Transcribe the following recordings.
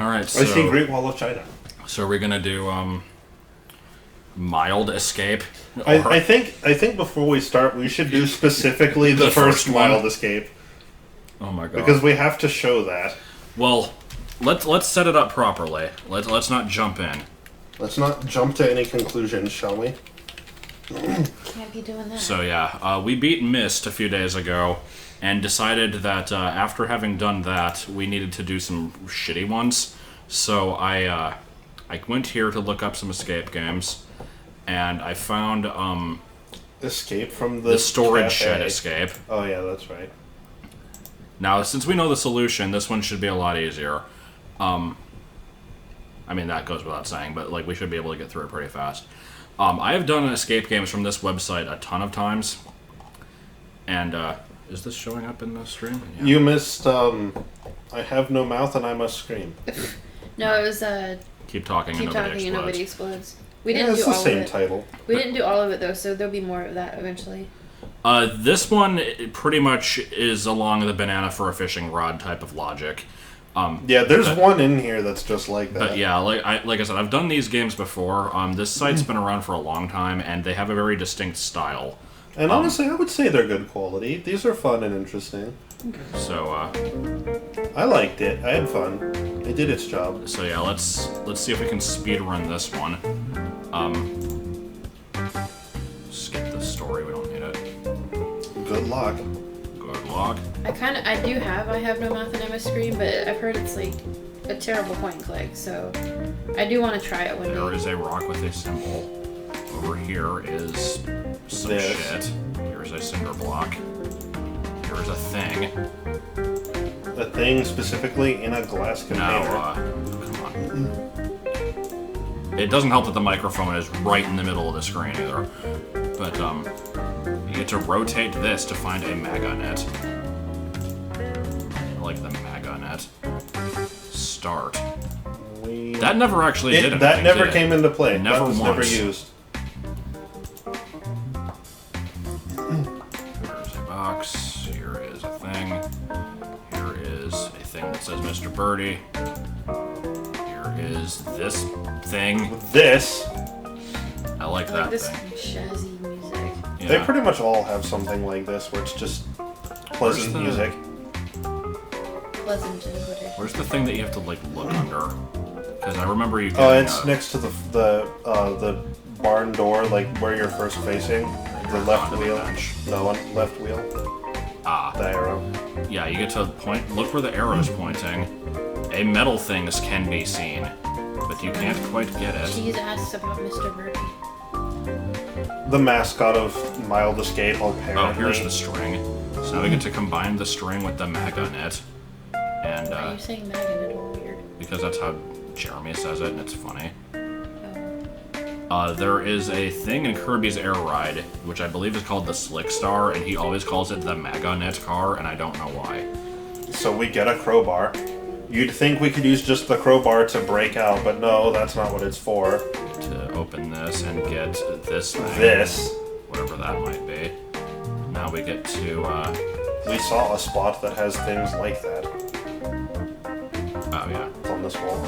Alright, so... I see Great Wall of China. So we're gonna do, mild escape? I think before we start, we should do specifically the first mild escape. Oh my god. Because we have to show that. Well, let's set it up properly. Let's not jump in. Let's not jump to any conclusions, shall we? Can't be doing that. So yeah, we beat Myst a few days ago, and decided that after having done that, we needed to do some shitty ones. So I went here to look up some escape games, and I found Escape from the storage cafe. shed escape. Oh yeah, that's right. Now, since we know the solution, this one should be a lot easier. I mean, that goes without saying, but like we should be able to get through it pretty fast. I have done escape games from this website a ton of times, and is this showing up in the stream? Yeah. You missed. I have no mouth and I must scream. No, it was Keep talking and nobody explodes. We didn't do it's the all same of it. title. We didn't do all of it though, so there'll be more of that eventually. This one pretty much is along the banana for a fishing rod type of logic. Yeah, there's one in here that's just like that. But yeah, like I said, I've done these games before. This site's been around for a long time, and they have a very distinct style. And honestly, I would say they're good quality. These are fun and interesting. So, I liked it. I had fun. It did its job. So yeah, let's see if we can speed run this one. Skip the story. We don't need it. Good luck. Good luck. I have no mouth and I must scream, but I've heard it's like a terrible point and click, so I do want to try it one day. There is a rock with a symbol. Over here is some shit. Here's a cinder block. Here's a thing. A thing specifically in a glass container. Now, come on. It doesn't help that the microphone is right in the middle of the screen either. But, you get to rotate this to find a magnet. I like the magnet. Start. That never actually did anything, that never did it? came into play. Never that was once. never used. Here's a box. Here is a thing. Here is a thing that says Mr. Birdie. Here is this thing. This. I like I that like this thing. jazzy music. Yeah. They pretty much all have something like this where it's just pleasant music. Pleasant and British. Where's the thing that you have to like look under? Because I remember you. Oh, it's next to the barn door, like where you're first facing. The left wheel. No, left wheel. Ah. The arrow. Yeah, you get to point. Look where the arrow's pointing. A metal things can be seen, but you can't quite get it. Cheese asks about Mr. Birdie. The mascot of Mild Escape, apparently. Oh, here's the string. So now we get to combine the string with the magnet. And, Why are you saying magnet or weird? because that's how Jeremy says it, and it's funny. Oh. There is a thing in Kirby's Air Ride, which I believe is called the Slick Star, and he always calls it the magnet car, and I don't know why. So we get a crowbar. You'd think we could use just the crowbar to break out, but no, that's not what it's for. To open this and get this thing. This. Whatever that might be. Now we get to, We saw a spot that has things like that oh yeah. on this wall.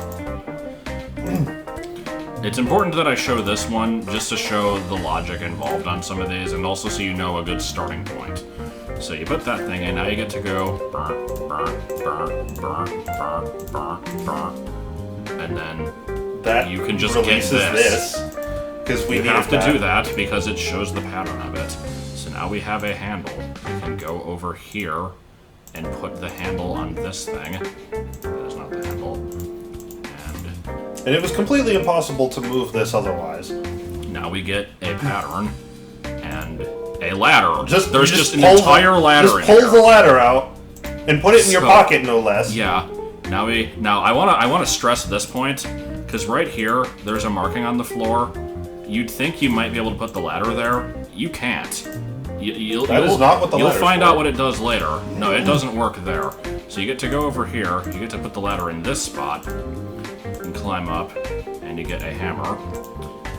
It's important that I show this one just to show the logic involved on some of these, and also so you know a good starting point. So you put that thing in, now you get to go burr, burr, burr, burr, burr, burr, burr. And then That you can just releases get this. Because we You need have to do that because it shows the pattern of it. So now we have a handle. We can go over here and put the handle on this thing. That is not the handle. And it was completely impossible to move this otherwise. Now we get a pattern and a ladder. There's just an entire ladder in Just pull here. the ladder out and put it in your pocket, no less. Yeah. Now I want to stress this point because right here there's a marking on the floor. You'd think you might be able to put the ladder there. You can't. That is not what the You'll ladder's find for. out what it does later. No, it doesn't work there. So you get to go over here. You get to put the ladder in this spot and climb up, and you get a hammer.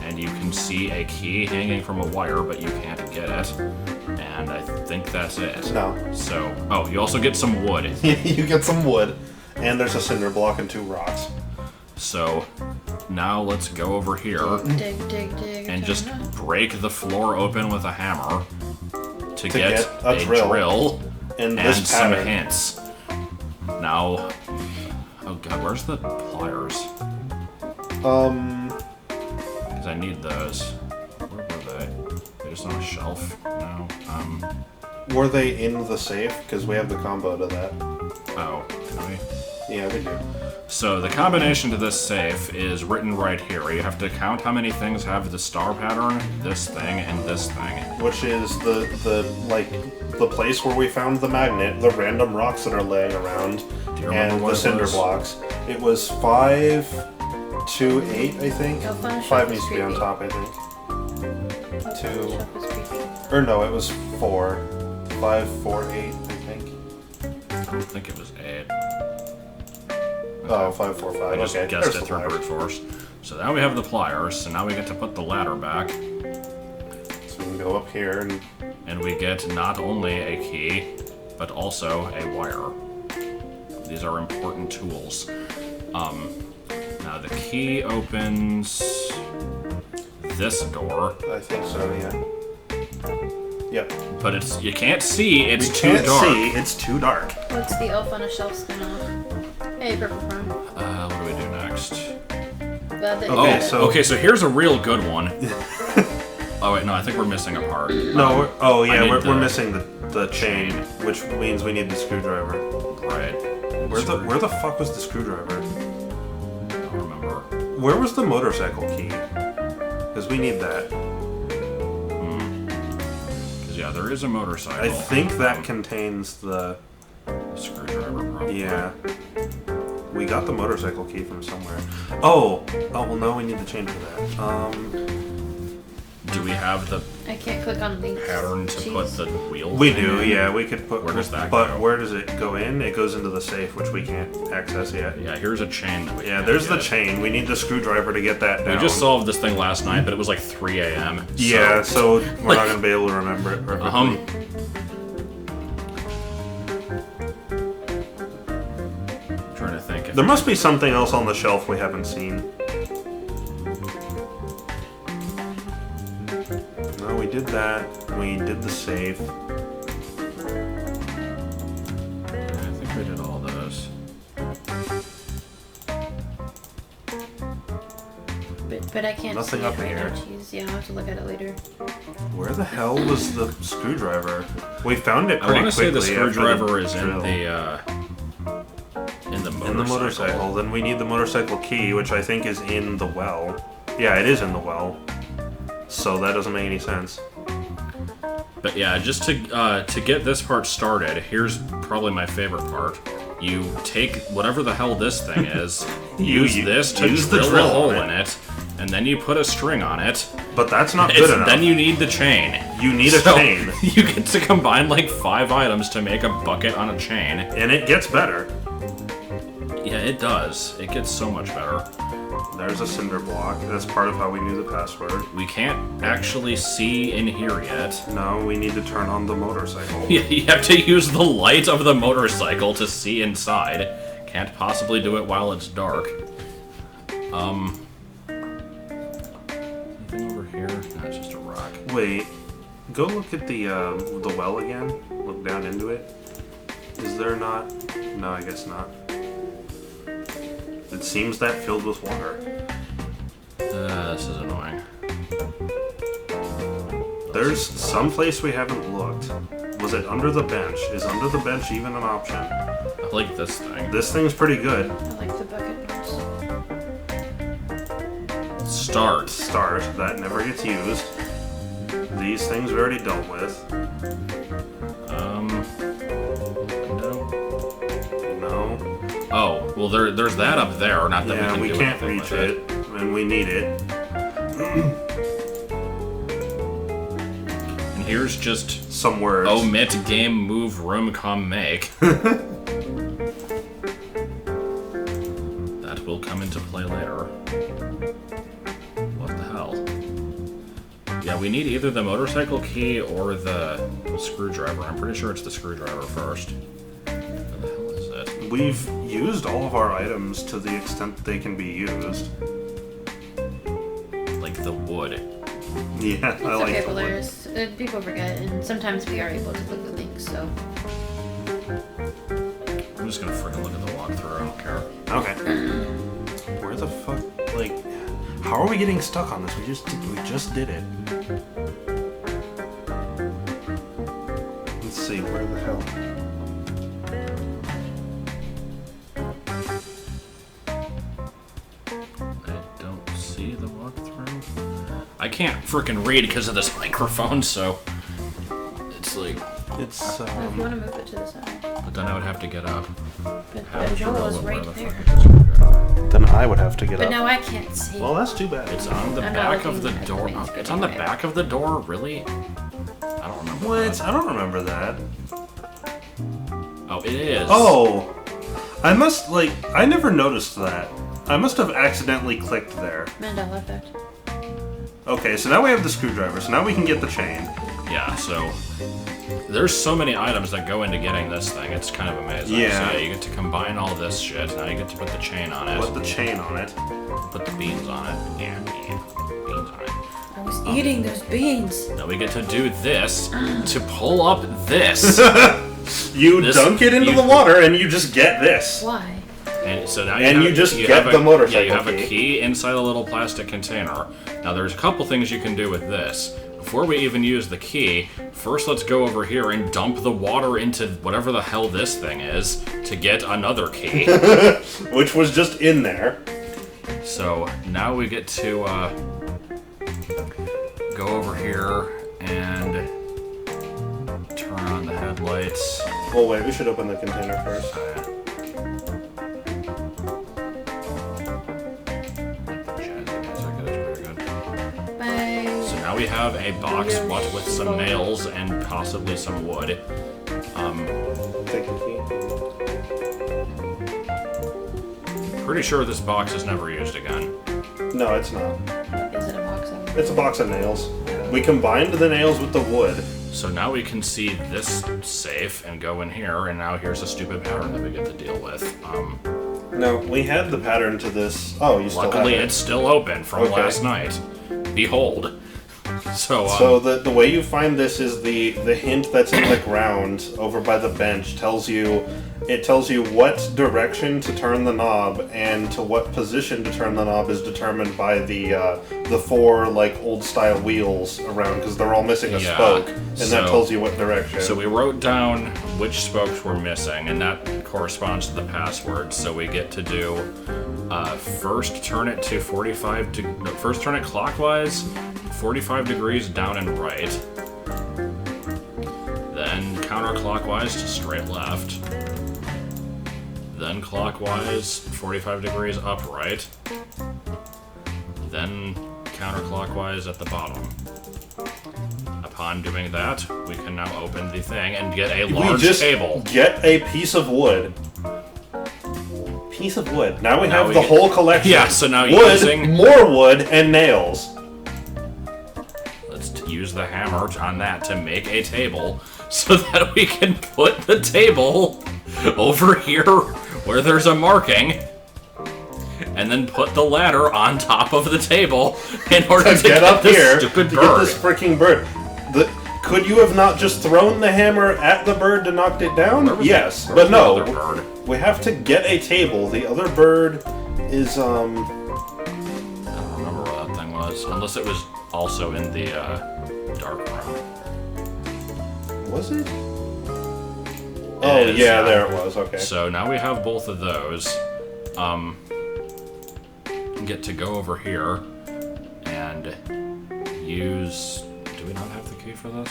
And you can see a key hanging from a wire, but you can't get it. And I think that's it. No. So, oh, you also get some wood. You get some wood. And there's a cinder block and 2 rocks. So now let's go over here Dig. and just break the floor open with a hammer to get a drill in and this some pattern. hints. Now, oh god, where's the pliers? Because I need those. Where were they? They're just on a shelf? No. Were they in the safe? Because we have the combo to that. Oh, can we? Yeah, we do. So the combination to this safe is written right here. You have to count how many things have the star pattern, this thing, and this thing. Which is the place where we found the magnet, the random rocks that are laying around, Do you remember and what the it cinder was? blocks. It was 5 to 8, I think. Oh, fun 5 shelf needs is to be on creepy. top, I think. Oh, Two. the shelf is creepy. Or no, it was 4. 5, 4, 8, I think. I don't think it was 8. Oh, 5, 4, 5. I just okay. guessed There's it the through pliers. brute force. So now we have the pliers, so now we get to put the ladder back, So we can go up here and and we get not only a key, but also a wire. These are important tools. Now the key opens this door, I think so, yeah. Yep. but you can't see, it's We too can't dark. see, it's too dark. What's the elf on a shelf spin-off? Hey, Purple Prime. What do we do next? Okay, So here's a real good one. Oh wait, no, I think we're missing a part. No, I need we're missing the chain, which means we need the screwdriver. Right. Where the fuck was the screwdriver? I don't remember. Where was the motorcycle key? Because we need that. Because yeah, there is a motorcycle. I think that contains the... Screwdriver, probably. Yeah. We got the motorcycle key from somewhere. Oh, well, no, we need the chain for that. Do we have the I can't click on links. pattern to put the wheel? We thing do, in? yeah. We could put. Where does that But go? where does it go in? It goes into the safe, which we can't access yet. Yeah, here's a chain that we Yeah, can't there's the get. chain. We need the screwdriver to get that down. We just solved this thing last night, but it was like 3 a.m. Yeah, so we're not gonna be able to remember it perfectly. Trying to think. There must be something else on the shelf we haven't seen. No, we did that. We did the safe. I think we did all those. But I can't Nothing see up it right here. now. Jeez, yeah, I'll have to look at it later. Where the hell was the screwdriver? We found it I pretty want to say quickly. the after screwdriver is drill. in the motorcycle. In the motorcycle. Then we need the motorcycle key, which I think is in the well. Yeah, it is in the well. So that doesn't make any sense. But yeah, just to get this part started, here's probably my favorite part. You take whatever the hell this thing is, use this to use the drill a drill hole on in it, and then you put a string on it. But that's not good enough. Then you need the chain. You need a So, chain. You get to combine like 5 items to make a bucket on a chain. And it gets better. Yeah, it does. It gets so much better. There's a cinder block. That's part of how we knew the password. We can't actually see in here yet. No, we need to turn on the motorcycle. You have to use the light of the motorcycle to see inside. Can't possibly do it while it's dark. Anything over here? No, it's just a rock. Wait, go look at the well again. Look down into it. Is there not? No, I guess not. It seems that filled with water. This is annoying. There's some place we haven't looked. Was it under the bench? Is under the bench even an option? I like this thing. This thing's pretty good. I like the bucket ones. Start. Start. That never gets used. These things we already dealt with. No. No. Oh, well, there's that up there. Not that Yeah, we we can do can't anything reach with it, and we need it. And here's just Some words. omit game move room com make. That will come into play later. What the hell? Yeah, we need either the motorcycle key or the screwdriver. I'm pretty sure it's the screwdriver first. Where the hell is it? We've used all of our items to the extent they can be used. Like the wood. Yeah, It's I like okay, the wood. Polaris. People forget, and sometimes we are able to click the links, so. I'm just gonna freaking look at the walkthrough. I don't care. Okay. Where the fuck? Like, how are we getting stuck on this? We just did it. Let's see. Where the hell? I don't see the walkthrough. I can't freaking read because of this microphone, so it's like. It's If you want to move it to the side. But then I would have to get up. But Have to Joel know is where right the there. fuck it is. Then I would have to get But up. now I can't see. Well, that's too bad. It's on the I'm not back of the looking at door. the main screen It's on the anyway. back of the door, really? I don't remember. What? that. I don't remember that. Oh, it is. Oh, I must I never noticed that. I must have accidentally clicked there. Mandela effect. Okay, so now we have the screwdriver. So now we can get the chain. Yeah. So there's so many items that go into getting this thing. It's kind of amazing. Yeah. So, yeah, you get to combine all this shit. Now you get to put the chain on it. Put the chain on it. Put the beans on it. Yeah. Beans on it. I was eating those beans. Now we get to do this to pull up this. You This- dunk it into you- the water, and you just get this. Why? And so now And you just get have the motorcycle Yeah, you have a key. key inside a little plastic container. Now there's a couple things you can do with this. Before we even use the key, first let's go over here and dump the water into whatever the hell this thing is to get another key. Which was just in there. So now we get to go over here and turn on the headlights. Well, wait, we should open the container first. Bye. So now we have a box with some nails and possibly some wood. Take the key. Pretty sure this box is never used again. No, it's not. Is it a box of? It's a box of nails. We combined the nails with the wood. So now we can see this safe and go in here, and now here's a stupid pattern that we get to deal with. No, we had the pattern to this. Oh, you still Luckily, have it. it's still open from Okay. last night. Behold. So, So the way you find this is the hint that's in the ground over by the bench tells you what direction to turn the knob and to what position to turn the knob is determined by the four old style wheels around because they're all missing a Yeah, spoke and that so- tells you what direction. So we wrote down which spokes were missing, and that corresponds to the password. So we get to do first turn it to 45. First turn it clockwise, 45 degrees down and right. Then counterclockwise to straight left. Then clockwise, 45 degrees upright. Then counterclockwise at the bottom. Upon doing that, we can now open the thing and get a we large just table. get a piece of wood. Piece of wood. Now we have we the get- whole collection. Yeah, so now wood, using- more wood, and nails. Let's use the hammer on that to make a table so that we can put the table over here where there's a marking. And then put the ladder on top of the table in order to Get up this here stupid to bird. get this freaking bird. Could you have not just thrown the hammer at the bird to knock it down? Where was Yes, the- but where was no. the other bird? We have to get a table. The other bird is I don't remember where that thing was, unless it was also in the dark room. Was it? Oh is, yeah, there it was. Okay. So now we have both of those. Get to go over here and use. Do we not have the key for this?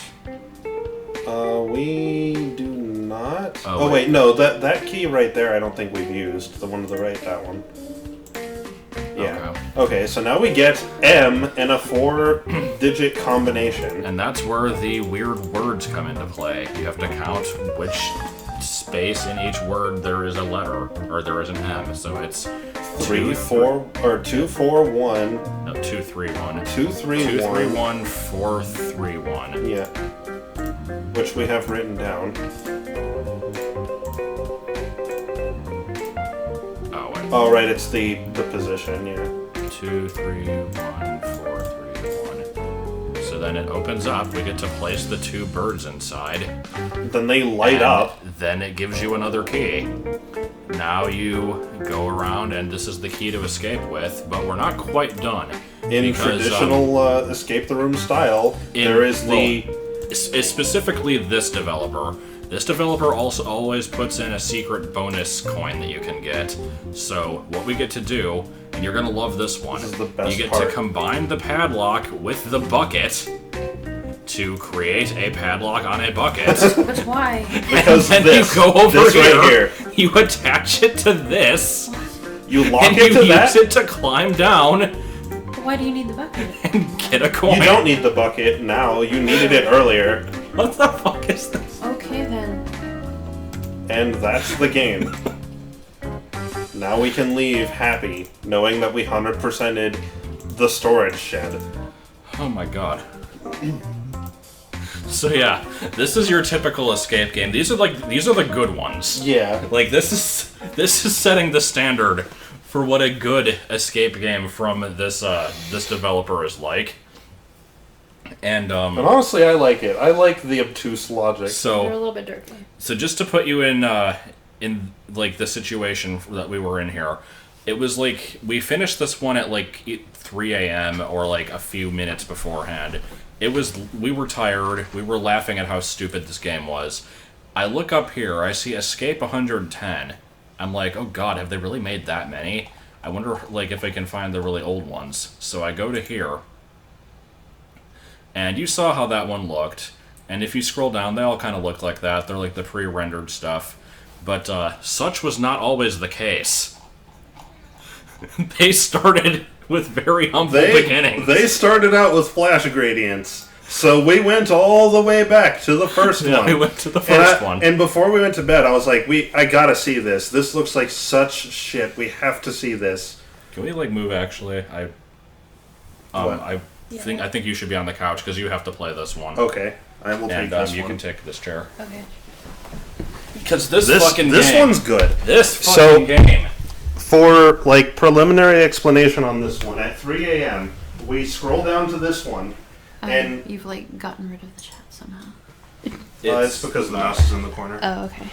We do not. Oh, Oh wait, no. That key right there, I don't think we've used. The one to the right, that one. Yeah. Okay, so now we get M and a 4-digit combination. And that's where the weird words come into play. You have to count which space in each word there is a letter, or there is an M. So it's 2 4 1 No, 2 3 1. 2 3 2 3 1. 1 4 3 1. Yeah. Which we have written down. Oh, right, it's the position, yeah. 2, 3, 1, 4, 3, 1. So then it opens up. We get to place the 2 birds inside. Then they light and up. Then it gives you another key. Now you go around, and this is the key to escape with, but we're not quite done. In traditional escape the room style, there is specifically this developer. This developer also always puts in a secret bonus coin that you can get. So what we get to do, and you're gonna love this one, this is the best you get part. to combine the padlock with the bucket to create a padlock on a bucket. But why? Because and this, you go over this here, right here. you attach it to this, You lock and it you to use that. it to climb down But why do you need the bucket? and get a coin. You don't need the bucket now. You needed it earlier. What the fuck is this? Okay then. And that's the game. Now we can leave happy, knowing that we 100%ed the storage shed. Oh my god. So yeah, this is your typical escape game. These are the good ones. Yeah. Like this is setting the standard for what a good escape game from this developer is like. And And honestly, I like it. I like the obtuse logic. You're a so little bit dirty. just to put you in like the situation that we were in here, it was like we finished this one at like 3 a.m. or like a few minutes beforehand. We were tired. We were laughing at how stupid this game was. I look up here. I see Escape 110. I'm like, oh god, have they really made that many? I wonder like if I can find the really old ones. So I go to here. And you saw how that one looked. And if you scroll down, they all kind of look like that. They're like the pre-rendered stuff. But such was not always the case. They started with very humble beginnings. They started out with flash gradients. So we went all the way back to the first one. We went to the first one. And before we went to bed, I was like, I gotta see this. This looks like such shit. We have to see this. Can we like move actually? I think you should be on the couch because you have to play this one. Okay. I will take And this you one. can take this chair. Okay. Because this one's good. This So- fucking game. For like preliminary explanation on this one, at 3 a.m., we scroll down to this one, and You've like gotten rid of the chat somehow. it's because the mouse is in the corner. Oh, okay.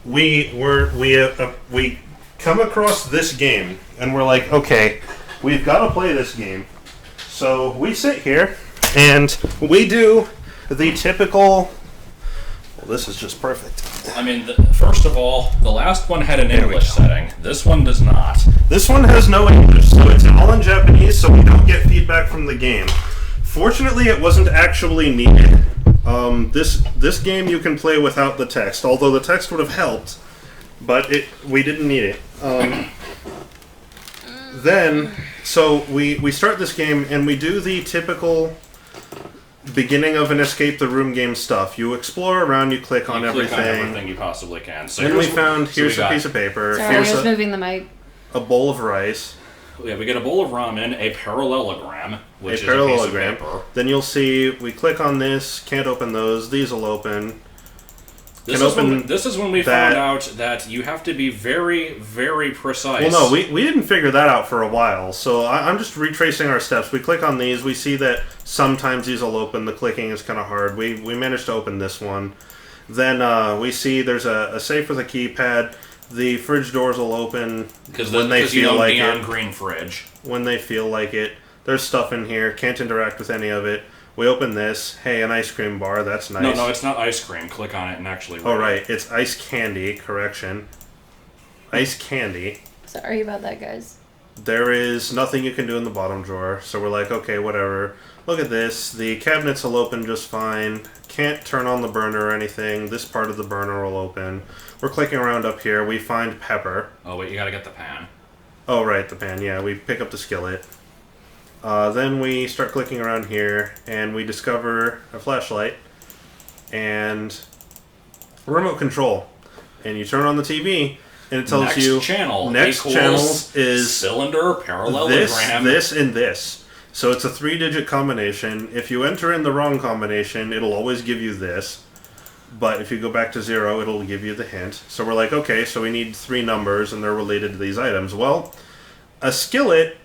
We come across this game, and we're like, okay, we've got to play this game. So we sit here, and we do the typical. Well, this is just perfect. I mean, first of all, the last one had an English setting. This one does not. This one has no English, so it's all in Japanese, so we don't get feedback from the game. Fortunately, it wasn't actually needed. This game you can play without the text, although the text would have helped, but we didn't need it. So we start this game, and we do the typical beginning of an escape the room game stuff. You explore around, you click on everything. Click on everything you possibly can. So Then we found, here's we a got- piece of paper, Sorry, I here's was moving the mic. a bowl of rice, Yeah, we get a bowl of ramen, a parallelogram, which is a piece of parallelogram. paper. Then you'll see, we click on this, can't open those, these will open. This Can is, when, open this is when we that. found out that you have to be very, very precise. Well, no, we didn't figure that out for a while, so I'm just retracing our steps. We click on these, we see that sometimes these will open, the clicking is kind of hard. We managed to open this one. Then we see there's a safe with a keypad. The fridge doors will open when they feel like neon it. green fridge. When they feel like it. There's stuff in here, can't interact with any of it. We open this. Hey, an ice cream bar, that's nice. No, it's not ice cream. Click on it and actually read Oh, it. right, it's ice candy, correction. Ice candy. Sorry about that, guys. There is nothing you can do in the bottom drawer, so we're like, okay, whatever. Look at this. The cabinets will open just fine. Can't turn on the burner or anything. This part of the burner will open. We're clicking around up here. We find pepper. Oh, wait, you gotta get the pan. Oh, right, the pan. Yeah, we pick up the skillet. Then we start clicking around here, and we discover a flashlight and a remote control. And you turn on the TV, and it tells next you channel next equals channel is cylinder, parallelogram. this, and this. So it's a 3-digit combination. If you enter in the wrong combination, it'll always give you this. But if you go back to 0, it'll give you the hint. So we're like, okay, so we need 3 numbers, and they're related to these items. Well, a skillet,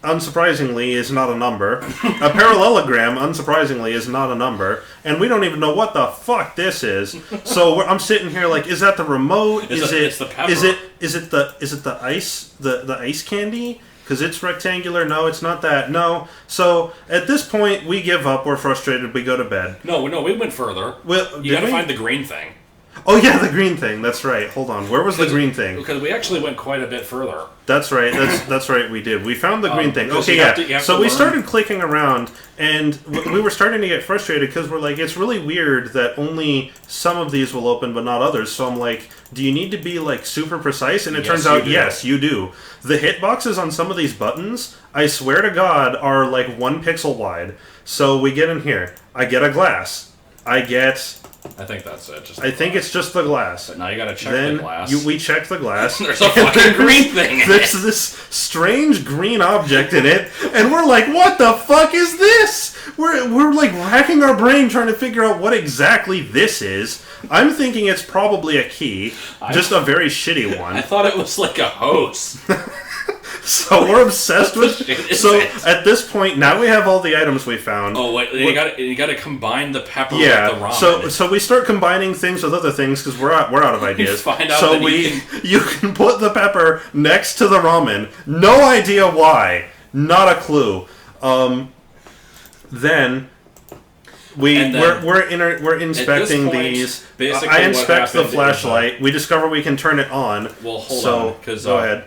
unsurprisingly, is not a number. A parallelogram, unsurprisingly, is not a number. And we don't even know what the fuck this is. So I'm sitting here like, is that the remote? It's the pepper. Is it the ice candy? Because it's rectangular. No, it's not that. No. So at this point, we give up. We're frustrated. We go to bed. No, we went further. Well, you gotta find the green thing. Oh yeah, the green thing. That's right. Hold on. Where was the green thing? Because we actually went quite a bit further. That's right. That's right. We did. We found the green thing. Okay, yeah. So we started clicking around, and we were starting to get frustrated because we're like, it's really weird that only some of these will open, but not others. So I'm like, do you need to be like super precise? And it turns out, yes, you do. The hitboxes on some of these buttons, I swear to God, are like 1 pixel wide. So we get in here. I get a glass. I think that's it. I think it's just the glass. But now you gotta check the glass. We check the glass. There's a fucking green thing. There's this strange green object in it, and we're like, what the fuck is this? We're like racking our brain trying to figure out what exactly this is. I'm thinking it's probably a key, just a very shitty one. I thought it was like a hose. So we're obsessed with. So at this point, now we have all the items we found. Oh wait, you gotta combine the pepper with the ramen. So we start combining things with other things because we're out of ideas. Find out so you can put the pepper next to the ramen. No idea why. Not a clue. Then. We're inspecting point, these. Basically I inspect the flashlight. Is, we discover we can turn it on. Well, hold on. Because go ahead.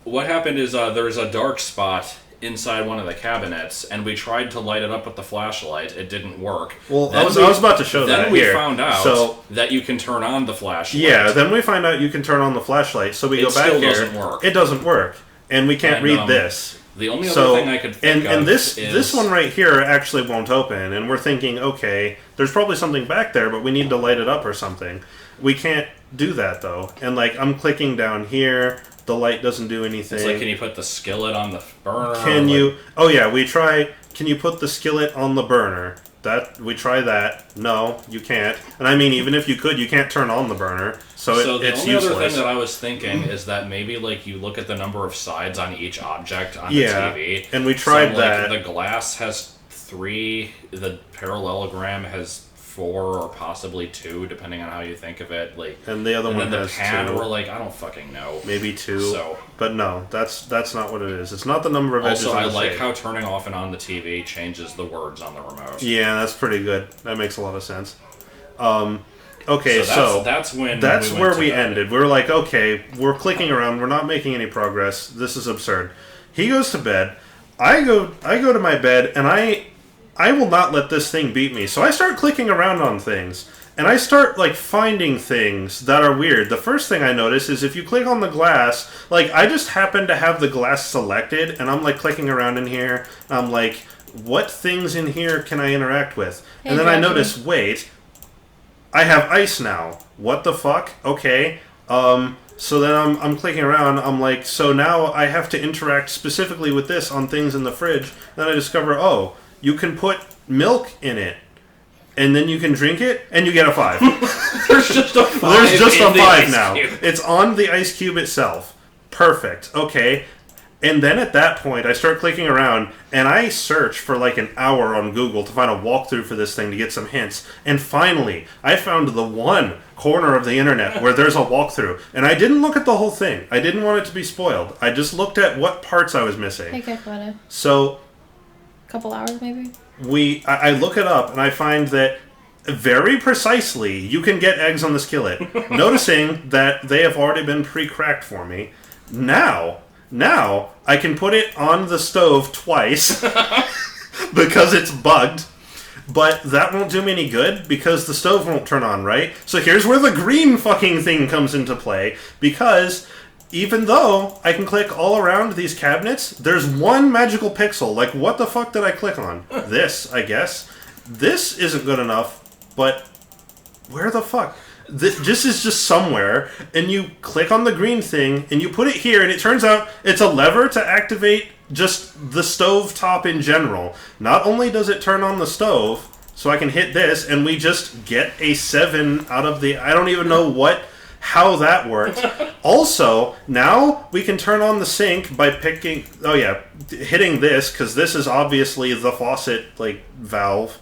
What happened is there was a dark spot inside one of the cabinets, and we tried to light it up with the flashlight. It didn't work. Well, I was about to show that. Then we found out that you can turn on the flashlight. Yeah, then we find out you can turn on the flashlight. So we go back here. It still doesn't work. It doesn't work, and we can't read this. The only other thing I could think of and this one right here actually won't open, and we're thinking, okay, there's probably something back there, but we need to light it up or something. We can't do that though, and like I'm clicking down here. The light doesn't do anything. It's like, can you put the skillet on the burner? Oh yeah, we try. Can you put the skillet on the burner? We try that. No, you can't. And I mean, even if you could, you can't turn on the burner. So it's useless. The only other thing that I was thinking is that maybe like you look at the number of sides on each object on the TV. And we tried that. Like, the glass has 3. The parallelogram has 4 or possibly 2, depending on how you think of it. Like, and the other one has 2. And the pan, we're like, I don't fucking know. Maybe 2. So, but no, that's not what it is. It's not the number of edges. Also, I like how turning off and on the TV changes the words on the remote. Yeah, that's pretty good. That makes a lot of sense. Okay, that's where we ended. We were like, okay, we're clicking around. We're not making any progress. This is absurd. He goes to bed. I go to my bed, and I will not let this thing beat me. So I start clicking around on things, and I start like finding things that are weird. The first thing I notice is if you click on the glass, like I just happen to have the glass selected, and I'm like clicking around in here. And I'm like, what things in here can I interact with? And then I notice, wait, I have ice now. What the fuck? Okay. So then I'm clicking around. I'm like, so now I have to interact specifically with this on things in the fridge. Then I discover, oh, you can put milk in it, and then you can drink it, and you get a 5. There's just a 5. There's just a 5 now. It's on the ice cube itself. Perfect. Okay. And then at that point, I start clicking around, and I search for like an hour on Google to find a walkthrough for this thing to get some hints. And finally, I found the one corner of the internet where there's a walkthrough. And I didn't look at the whole thing. I didn't want it to be spoiled. I just looked at what parts I was missing. Hey, Photo. So, couple hours maybe? I look it up, and I find that very precisely, you can get eggs on the skillet. Noticing that they have already been pre-cracked for me. Now, I can put it on the stove twice because it's bugged, but that won't do me any good because the stove won't turn on, right? So here's where the green fucking thing comes into play, because even though I can click all around these cabinets, there's one magical pixel. Like, what the fuck did I click on? This, I guess. This isn't good enough, but where the fuck? This is just somewhere, and you click on the green thing, and you put it here, and it turns out it's a lever to activate just the stove top in general. Not only does it turn on the stove, So I can hit this, and we just get a 7 out of the... I don't even know how that worked. Also, now we can turn on the sink by picking... Oh, yeah. Hitting this, because this is obviously the faucet, valve.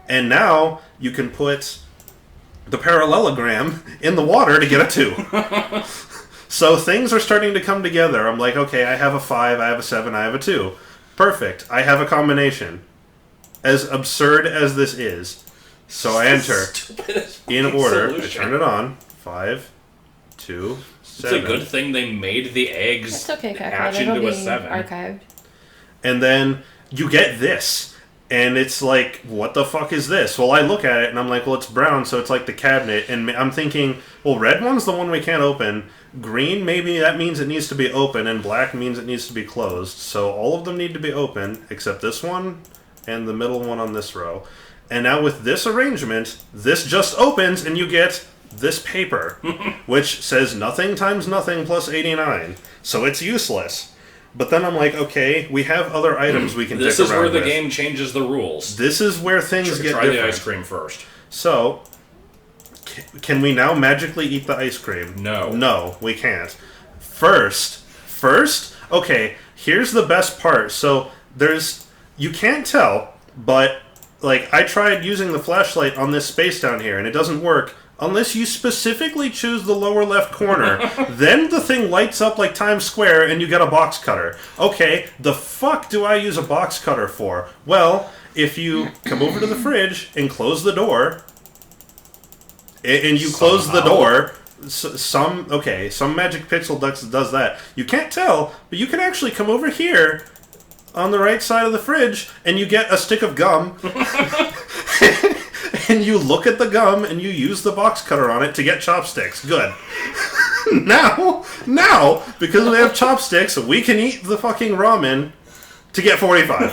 And now you can put the parallelogram in the water to get a 2. So things are starting to come together. I'm like, okay, I have a 5, I have a 7, I have a 2. Perfect. I have a combination. As absurd as this is. So I enter in order. Solution. I turn it on. 5, 2, 7. It's a good thing they made the eggs It's okay, hatch Kakao. It'll into be a 7. archived. And then you get this. And it's like, what the fuck is this? Well, I look at it and I'm like, well, it's brown, so it's like the cabinet. And I'm thinking, well, red one's the one we can't open. Green, maybe that means it needs to be open. And black means it needs to be closed. So all of them need to be open, except this one and the middle one on this row. And now with this arrangement, this just opens and you get this paper, which says nothing times nothing plus 89. So it's useless. But then I'm like, okay, we have other items we can This dick is around where the with. game changes the rules. This is where things get Try different. the ice cream first. So, can we now magically eat the ice cream? No. No, we can't. First, okay, here's the best part. So, you can't tell, but, I tried using the flashlight on this space down here, and it doesn't work unless you specifically choose the lower left corner. Then the thing lights up like Times Square, and you get a box cutter. Okay, the fuck do I use a box cutter for? Well, if you come over to the fridge and close the door, and you close the door, some Magic Pixel does that. You can't tell, but you can actually come over here on the right side of the fridge, and you get a stick of gum. And you look at the gum, and you use the box cutter on it to get chopsticks. Good. Now, because we have chopsticks, we can eat the fucking ramen to get 45.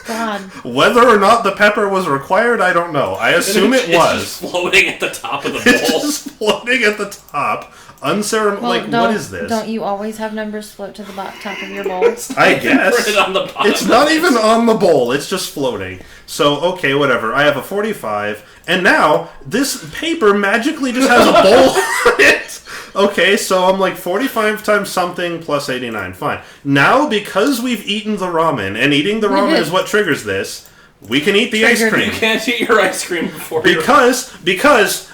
God. Whether or not the pepper was required, I don't know. I assume it was. It's just floating at the top of the It's bowl. just floating at the top. Unceremonious. Well, What is this? Don't you always have numbers float to the top of your bowls? I guess. Put it on the bottom. It's not even on the bowl. It's just floating. So, okay, whatever. I have a 45. And now, this paper magically just has a bowl on it. Okay, so I'm like 45 times something plus 89. Fine. Now, because we've eaten the ramen, and eating the ramen is what triggers this, we can eat the ice Triggered. cream. You can't eat your ice cream before Because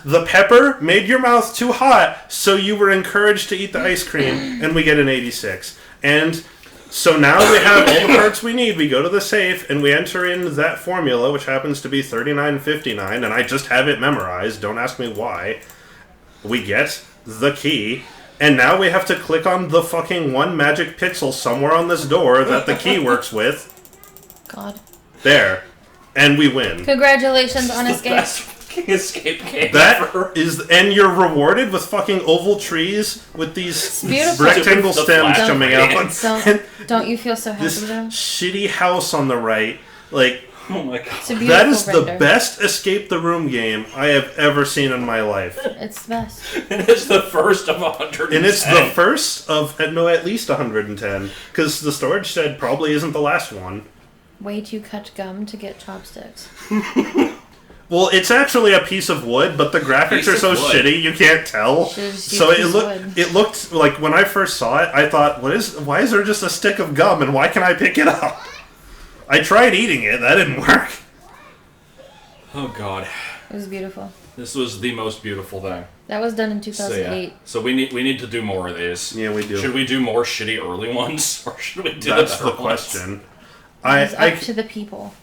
the pepper made your mouth too hot, so you were encouraged to eat the ice cream, and we get an 86. And so now we have all the parts we need. We go to the safe, and we enter in that formula, which happens to be 3959, and I just have it memorized. Don't ask me why. We get the key, and now we have to click on the fucking one magic pixel somewhere on this door that the key works with. God. There. And we win. Congratulations on escape. Best fucking escape game That ever. is, and you're rewarded with fucking oval trees with these beautiful. rectangle The stems flash coming out. grenades. Don't you feel so happy This though? shitty house on the right, Oh my god. It's a beautiful that is the render. best escape the room game I have ever seen in my life. It's the best. And it's the first of 110. And it's the first of, no, at least 110, because the storage shed probably isn't the last one. Wait, you cut gum to get chopsticks. Well, it's actually a piece of wood, but the graphics Piece are of so wood. shitty you can't tell. Should've just So used it piece of wood. it looked like when I first saw it, I thought, why is there just a stick of gum and why can I pick it up? I tried eating it, that didn't work. Oh god. It was beautiful. This was the most beautiful thing. That was done in So 2008. yeah. So we need to do more of these. Yeah, we do. Should we do more shitty early ones? Or should we do That's the the better ones? question. It's I up to the people.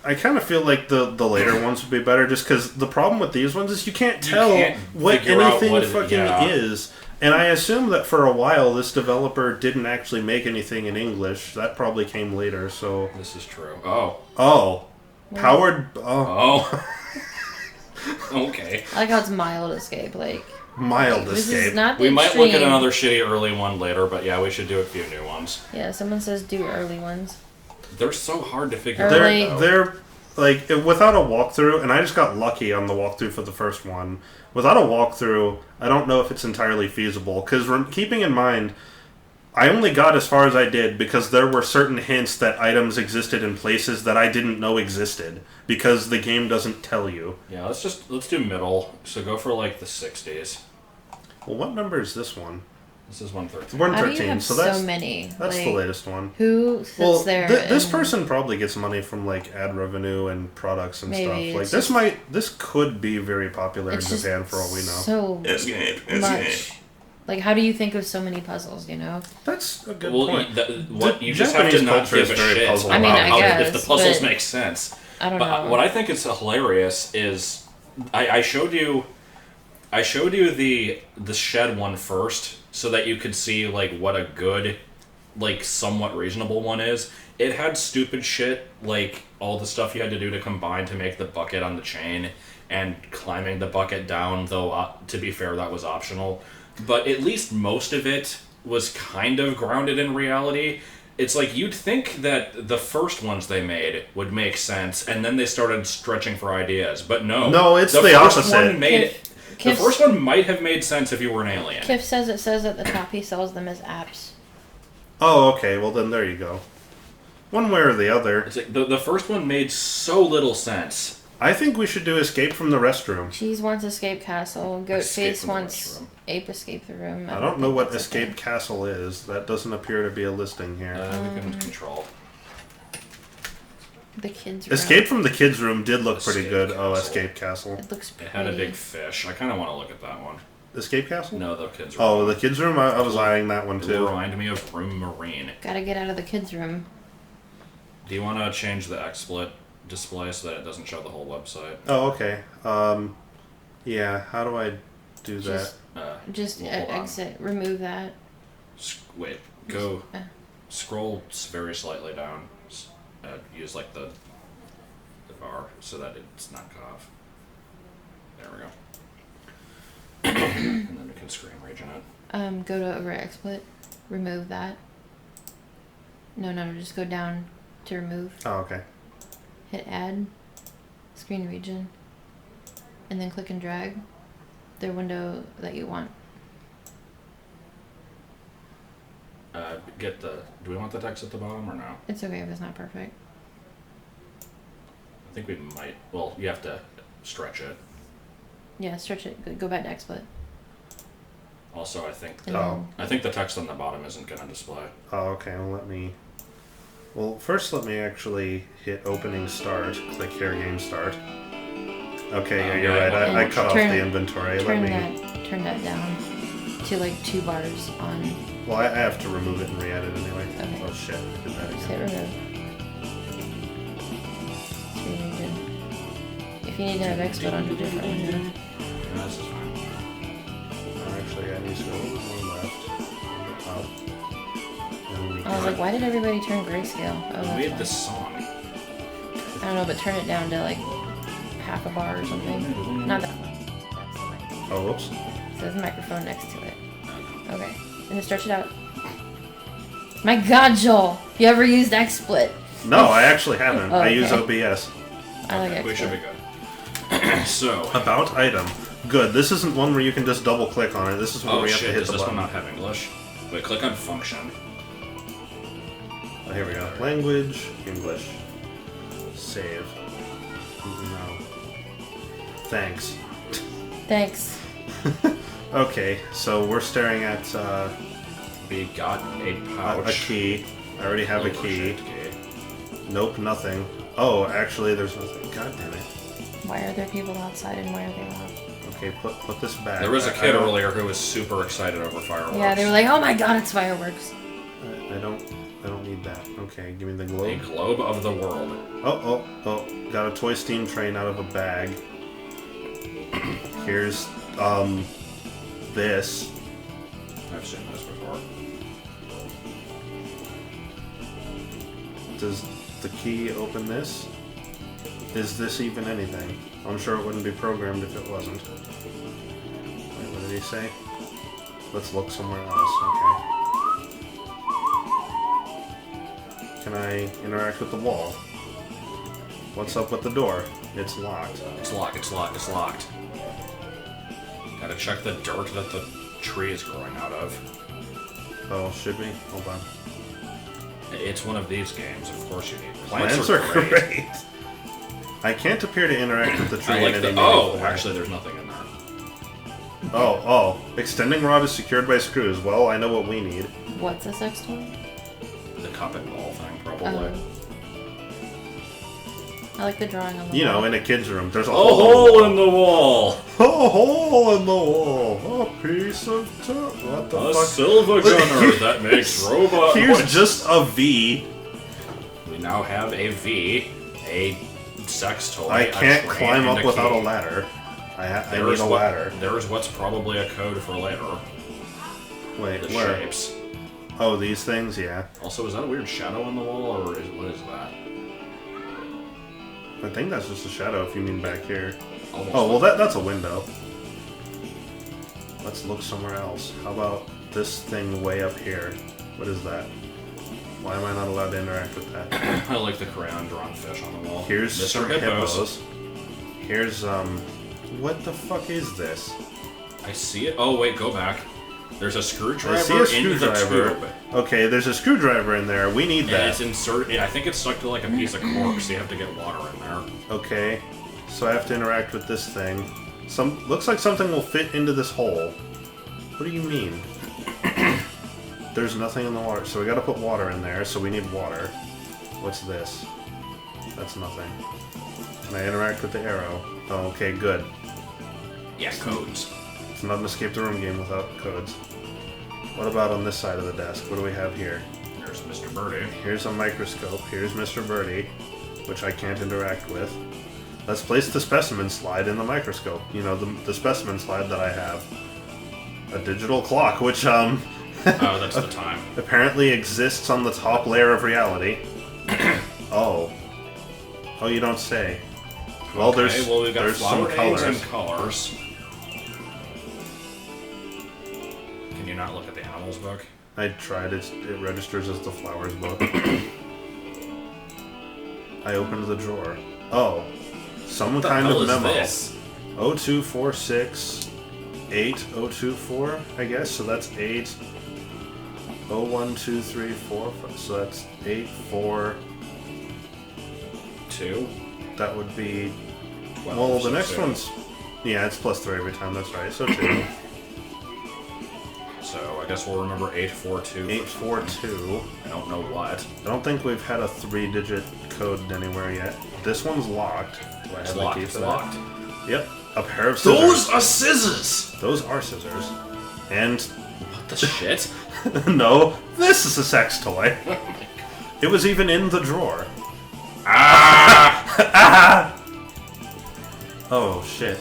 kind of feel like the later ones would be better just because the problem with these ones is you can't tell can't what figure out anything what it- fucking yeah. is. And I assume that for a while this developer didn't actually make anything in English. That probably came later, so... This is true. Oh. Oh. Powered... Oh. Oh. Okay. I like how it's mild escape. Like Mild this escape. is not the We might look at extreme. another shitty early one later, but yeah, we should do a few new ones. Yeah, someone says do early ones. They're so hard to figure Early. out. though. They're like without a walkthrough, and I just got lucky on the walkthrough for the first one. Without a walkthrough, I don't know if it's entirely feasible because keeping in mind, I only got as far as I did because there were certain hints that items existed in places that I didn't know existed because the game doesn't tell you. Yeah, let's do middle. So go for like the 60s. Well, what number is this one? This is 113. 113. How do you have so that's so many? That's Like, the latest one. Who sits there? This and- person probably gets money from like ad revenue and products and Maybe, stuff. it's Like just- this could be very popular in It's just Japan for all we know. so much. Like, how do you think of so many puzzles? You know. That's a good Well, point. you just have to Japanese not culture give is a very shit puzzle I mean, about I how guess, if the puzzles but- make sense. I don't But know. what I think is hilarious is I showed you the shed one first so that you could see like what a good, like somewhat reasonable one is. It had stupid shit like all the stuff you had to do to combine to make the bucket on the chain and climbing the bucket down, though to be fair that was optional. But at least most of it was kind of grounded in reality. It's like you'd think that the first ones they made would make sense, and then they started stretching for ideas. But no, No, it's the first opposite. One made the Kif- first one might have made sense if you were an alien. Kif says it says at the top he sells them as apps. Oh, okay. Well, then there you go. One way or the other. It's like the first one made so little sense. I think we should do Escape from the Restroom. Cheese wants Escape Castle. Goat Escape Face from the wants restroom. Ape Escape the Room. I don't know think what that's a Escape thing. Castle is. That doesn't appear to be a listing here. We can control. The kids. Room. Escape from the kids' room did look pretty Escape good. Castle. Oh, Escape Castle. It looks It pretty. had a big fish. I kind of want to look at that one. Escape Castle? No, the kids. Oh, the kids' room? I was eyeing that one It too. remind me of Room Marine. Gotta get out of the kids' room. Do you want to change the XSplit display so that it doesn't show the whole website? Oh, okay. Yeah, how do I do that? Just Hold on. exit. Remove that. Wait, go. Uh. Scroll very slightly down. Use like the bar so that it's not cut off. There we go. And then we can screen region it. Go to over XSplit. Remove that. No, just go down to remove. Oh, okay. Hit add. Screen region. And then click and drag the window that you want. Do we want the text at the bottom or no? It's okay if it's not perfect. I think we might. Well, you have to stretch it. Yeah, stretch it. Go back to XSplit. Also, I think And the text on the bottom isn't going to display. Oh, okay. Well, first let me actually hit opening start. Click here, game start. Okay, yeah, you're yeah, right. I cut off turn- the inventory. Turn that down to like 2 bars on. Well, I have to remove it and re-edit anyway. Okay. Oh shit! I did that Just again. hit remove. Screen region. If you need to have XSplit on a different window. No, this is fine. Actually, I need to go a little more left. Up. Then we I was like, why did everybody turn grayscale? Oh, that's We had why. this song. I don't know, but turn it down to like half a bar or something. Not that one. That's the mic. Oh, whoops. So there's a microphone next to it. Okay. And then stretch it out. My god, Joel! You ever used XSplit? No, I actually haven't. Oh, I use okay. OBS. I like Okay, XSplit. we should be good. So. About item. Good. This isn't one where you can just double click on it. This is one Oh where you have to shit, hit does the this button. one not have English? Wait, click on function. Oh, here we go. Language, English. Save. No. Thanks. Thanks. Okay, so we're staring at We got a pouch. a key. I already have a key. Shaped key. Nope, nothing. Oh, actually, there's nothing. God damn it. Why are there people outside and why are they loud? Okay, put this back. There was a I kid don't- earlier who was super excited over fireworks. Yeah, they were like, oh my god, it's fireworks. I don't need that. Okay, give me the A globe. globe of the world. Oh, got a toy steam train out of a bag. Here's, this. I've seen this before. Does the key open this? Is this even anything? I'm sure it wouldn't be programmed if it wasn't. Wait, what did he say? Let's look somewhere else. Okay. Can I interact with the wall? What's up with the door? It's locked. It's locked, it's locked, it's locked. Gotta check the dirt that the tree is growing out of. Oh, should we? Hold on. It's one of these games. Of course you need. Plants are great. I can't appear to interact with the tree. I like in the. any Oh, meaningful way. actually, there's nothing in there. Oh. Extending rod is secured by screws. Well, I know what we need. What's a sex toy? The cup and ball thing, probably. I like the drawing on the You wall. know, in a kid's room, there's a A hole in the wall. A hole in the wall. A piece of what the A fuck? silver gunner that makes robot. Here's voice. just a V. We now have a V, a sex toy. I can't a train, climb and up without a key. ladder. I need a ladder. There's what's probably a code for later. Wait, The where? shapes. Oh, these things? Yeah. Also, is that a weird shadow on the wall, or what is that? I think that's just a shadow if you mean back here. Almost Oh, well that's a window. Let's look somewhere else. How about this thing way up here? What is that? Why am I not allowed to interact with that? I like the crayon drawn fish on the wall. Here's Mr. some Hippos. hippos. Here's, what the fuck is this? I see it. Oh, wait, go back. There's a I screwdriver see a in the screwdriver. tube. Okay, there's a screwdriver in there. We need And that. it's inserted. I think it's stuck to like a piece of cork, so you have to get water in there. Okay, so I have to interact with this thing. Looks like something will fit into this hole. What do you mean? There's nothing in the water, so we gotta put water in there, so we need water. What's this? That's nothing. Can I interact with the arrow? Oh, okay, good. Yeah, codes. It's not an escape the room game without codes. What about on this side of the desk? What do we have here? There's Mr. Birdie. Here's a microscope. Here's Mr. Birdie, which I can't interact with. Let's place the specimen slide in the microscope. You know, the specimen slide that I have. A digital clock, which, Oh, that's the time. apparently exists on the top layer of reality. Oh. Oh, you don't say. Well, Okay, well, we've got there's flower some eggs colors. and colors. Can you not look at the animals book? I tried. It registers as the flowers book. I opened the drawer. Oh. Some kind of memo. This? 0246 8024, I guess. So that's 8. 01234. So that's 84. 2. That would be. 12, Well, the so next 2. one's. Yeah, it's +3 every time. That's right. So 2. So I guess we'll remember 842. 842. I don't know what. I don't think we've had a 3-digit code anywhere yet. This one's locked. Do I It's have locked. a key It's for that? locked. Yep. A pair of scissors. Those are scissors! Those are scissors. And What the shit? no, this is a sex toy. It was even in the drawer. Ah! Oh shit.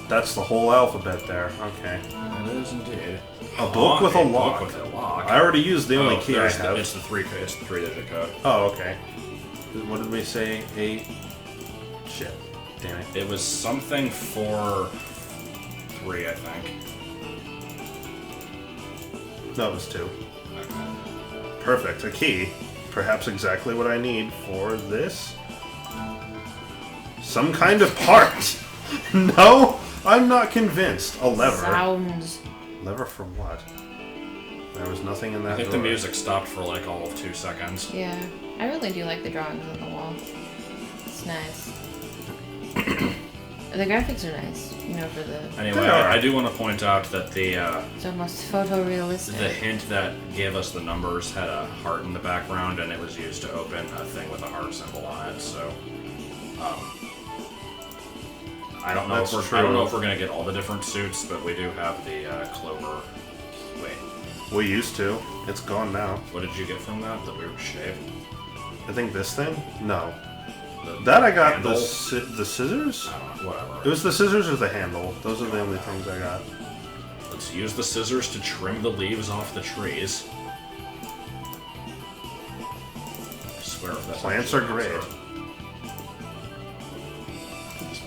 That's the whole alphabet there. Okay. It is indeed. A book with a lock. Book with a lock. I already used the only key I there's have. It's the 3-digit code. Oh, okay. What did we say? 8. Shit. Damn it. It was something for 3, I think. No, it was 2. Perfect. A key. Perhaps exactly what I need for this. Some kind of part. No, I'm not convinced. A lever. Sounds. Lever for what? There was nothing in that I think drawer. the music stopped for like all of 2 seconds. Yeah, I really do like the drawings on the wall. It's nice. The graphics are nice, you know, for the. Anyway, They are. I do want to point out that the It's almost photorealistic. hint that gave us the numbers had a heart in the background, and it was used to open a thing with a heart symbol on it. So, I don't know That's if true. I don't know if we're gonna get all the different suits, but we do have the clover. Wait, We used to. It's gone now. what did you get from that? The weird shape. I think this thing? No. The That I got handle? the scissors? I don't know, whatever. It was the scissors or the handle. Those are the only things I got. Let's use the scissors to trim the leaves off the trees. I swear if that's Plants actually are an great. answer.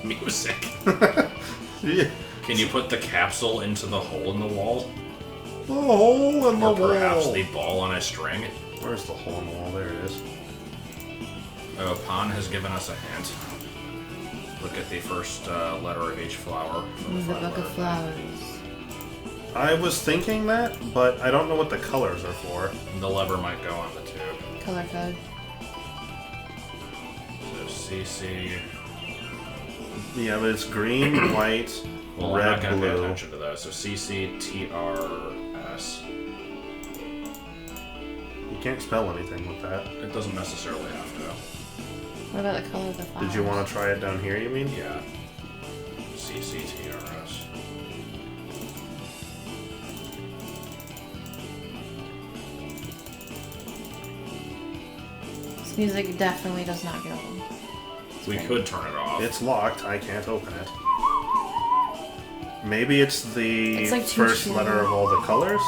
Music. Yeah. Can you put the capsule into the hole in the wall? The hole in the Or perhaps wall. the ball on a string? Where's the hole in the wall? There it is. Oh, Pon has given us a hint. Look at the first letter of each flower. from The five book of letter flowers. thing. I was thinking that, but I don't know what the colors are for. The lever might go on the tube. Color code. So CC. Yeah, but it's green, white, Well, I'm red, not going to pay blue. attention to those. So CCTRS. You can't spell anything with that. It doesn't necessarily have to. What about the color of the flowers? Did you want to try it down here, you mean? Yeah. CCTRS. This music definitely does not get old. We could turn it off. It's locked. I can't open it. Maybe it's the It's like too first slow. letter of all the colors?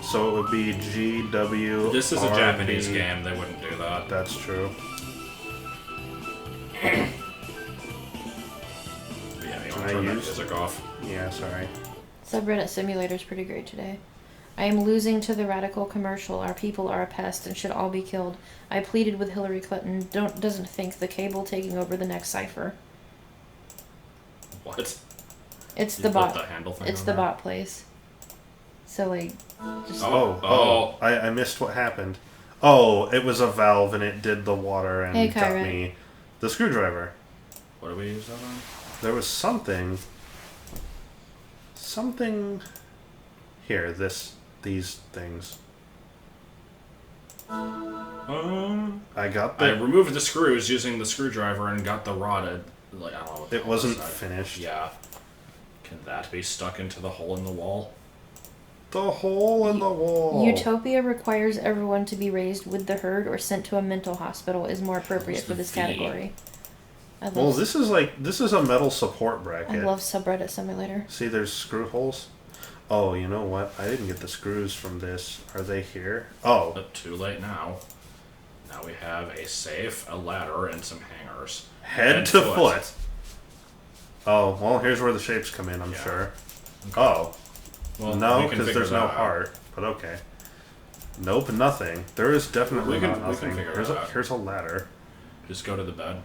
So it would be G, W, This is a R, Japanese B. game. They wouldn't do that. That's true. Yeah, you Can want I to turn that use- music off? Yeah, sorry. Subreddit Simulator is pretty great today. I am losing to the radical commercial. Our people are a pest and should all be killed. I pleaded with Hillary Clinton. Doesn't think the cable taking over the next cipher. What? It's You the put bot. the handle thing It's on the there? bot place. So like, just Oh. I missed what happened. Oh, it was a valve and it did the water and Hey, got Kyra. me the screwdriver. What do we use that on? There was something. Something. Here, these things. I got I the. removed the screws using the screwdriver and got the rod. Like I don't know. What the It hell wasn't is that? finished. Yeah. Can that be stuck into the hole in the wall? The hole in the wall. Utopia requires everyone to be raised with the herd or sent to a mental hospital is more appropriate What's for the this V? category. I Well, love, this is a metal support I bracket. love Subreddit Simulator. See, there's screw holes. Oh, you know what? I didn't get the screws from this. Are they here? Oh, But too late now. Now we have a safe, a ladder, and some hangers. head to foot. Oh, well, here's where the shapes come in, I'm Yeah. sure. Oh, Well, no, we can because figure there's that no out. heart. But okay. Nope, nothing. There is definitely We can- not we can nothing. figure Here's it a out. here's a ladder. Just go to the bed.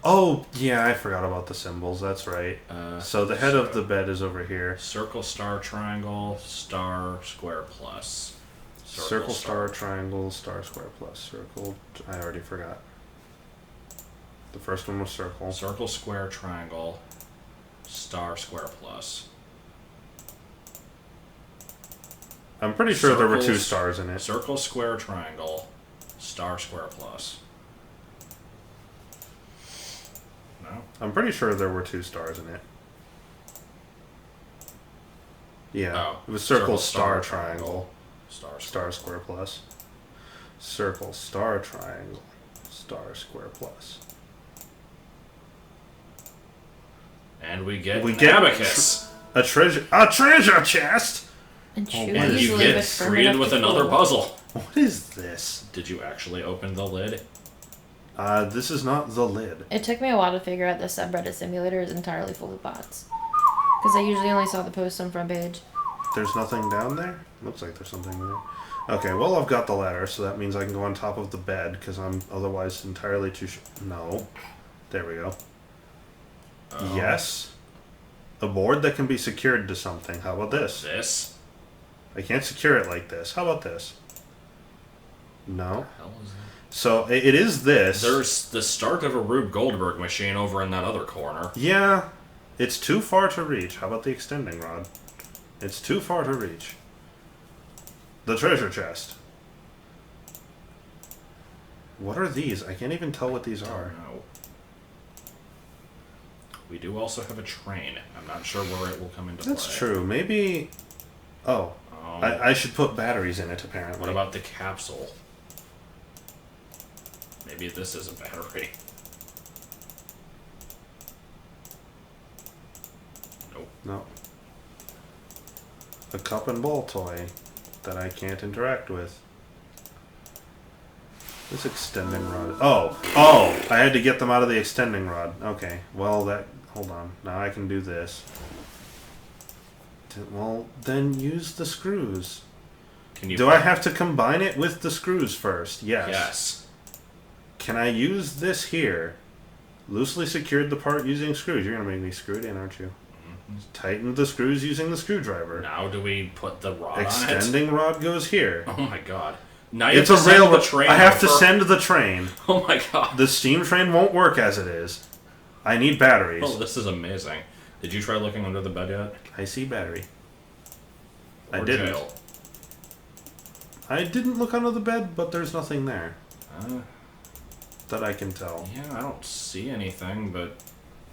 Oh, yeah, I forgot about the symbols. That's right. So the head of so- the bed is over here. Circle, star, triangle, star, square, plus. Circle, star, triangle, star, square, plus. Circle. I already forgot. The first one was circle. Circle, square, triangle, star, square, plus. I'm pretty sure there were 2 Circles- stars in it. Circle, square, triangle, star, square, plus. No? I'm pretty sure there were 2 stars in it. Yeah. Oh, It was circle, circle, star, star, triangle, Star, star, square, plus. Circle, star, triangle, star, square, plus. And we get We an get abacus. A treasure chest. And Oh, Chewie what And is is you live get firm greeted enough with to another cool. puzzle. What is this? Did you actually open the lid? This is not the lid. It took me a while to figure out the subreddit simulator is entirely full of bots. Because I usually only saw the post on front page. There's nothing down there? Looks like there's something there. Okay, well, I've got the ladder, so that means I can go on top of the bed, because I'm otherwise entirely too No. There we go. Oh. Yes. A board that can be secured to something. How about this? This? I can't secure it like this. How about this? No. What the hell is that? So it is this. There's the start of a Rube Goldberg machine over in that other corner. Yeah. It's too far to reach. How about the extending rod? It's too far to reach. The treasure chest. What are these? I can't even tell what these are. No. We do also have a train. I'm not sure where it will come into That's play. true. Maybe... Oh. I should put batteries in it, apparently. What about the capsule? Maybe this is a battery. Nope. No. A cup and ball toy that I can't interact with. This extending rod. Oh! Oh! I had to get them out of the extending rod. Okay. Well, that... Hold on. Now I can do this. Well, then use the screws. Can you? Do I have to combine it with the screws first? Yes. Yes. Can I use this here? Loosely secured the part using screws. You're gonna make me screw it in, aren't you? Tighten the screws using the screwdriver. Now do we put the rod on it? Extending rod goes here. Oh my god. Now you It's have a to send railroad. the train I have to over. send the train. Oh my god. The steam train won't work as it is. I need batteries. Oh, this is amazing. Did you try looking under the bed yet? I see battery. Or I didn't. jail? I didn't look under the bed, but there's nothing there Uh, that I can tell. yeah, I don't see anything, but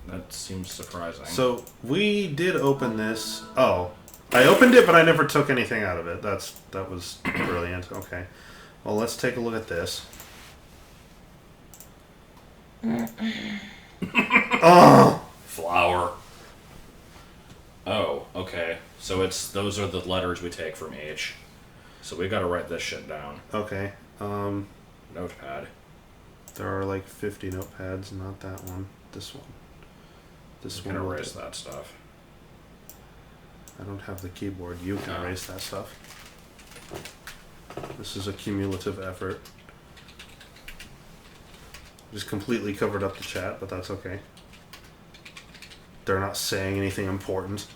that seems surprising. So we did open this. Oh, I opened it, but I never took anything out of it. That was brilliant. Okay, well, let's take a look at this. Oh, Flower. Oh, okay. So those are the letters we take from H. So we gotta write this shit down. okay. Notepad. There are like 50 notepads, not that one. This one. This We one. can will erase do. that stuff. I don't have the keyboard. You can No. erase that stuff. This is a cumulative effort. Just completely covered up the chat, but that's okay. They're not saying anything important.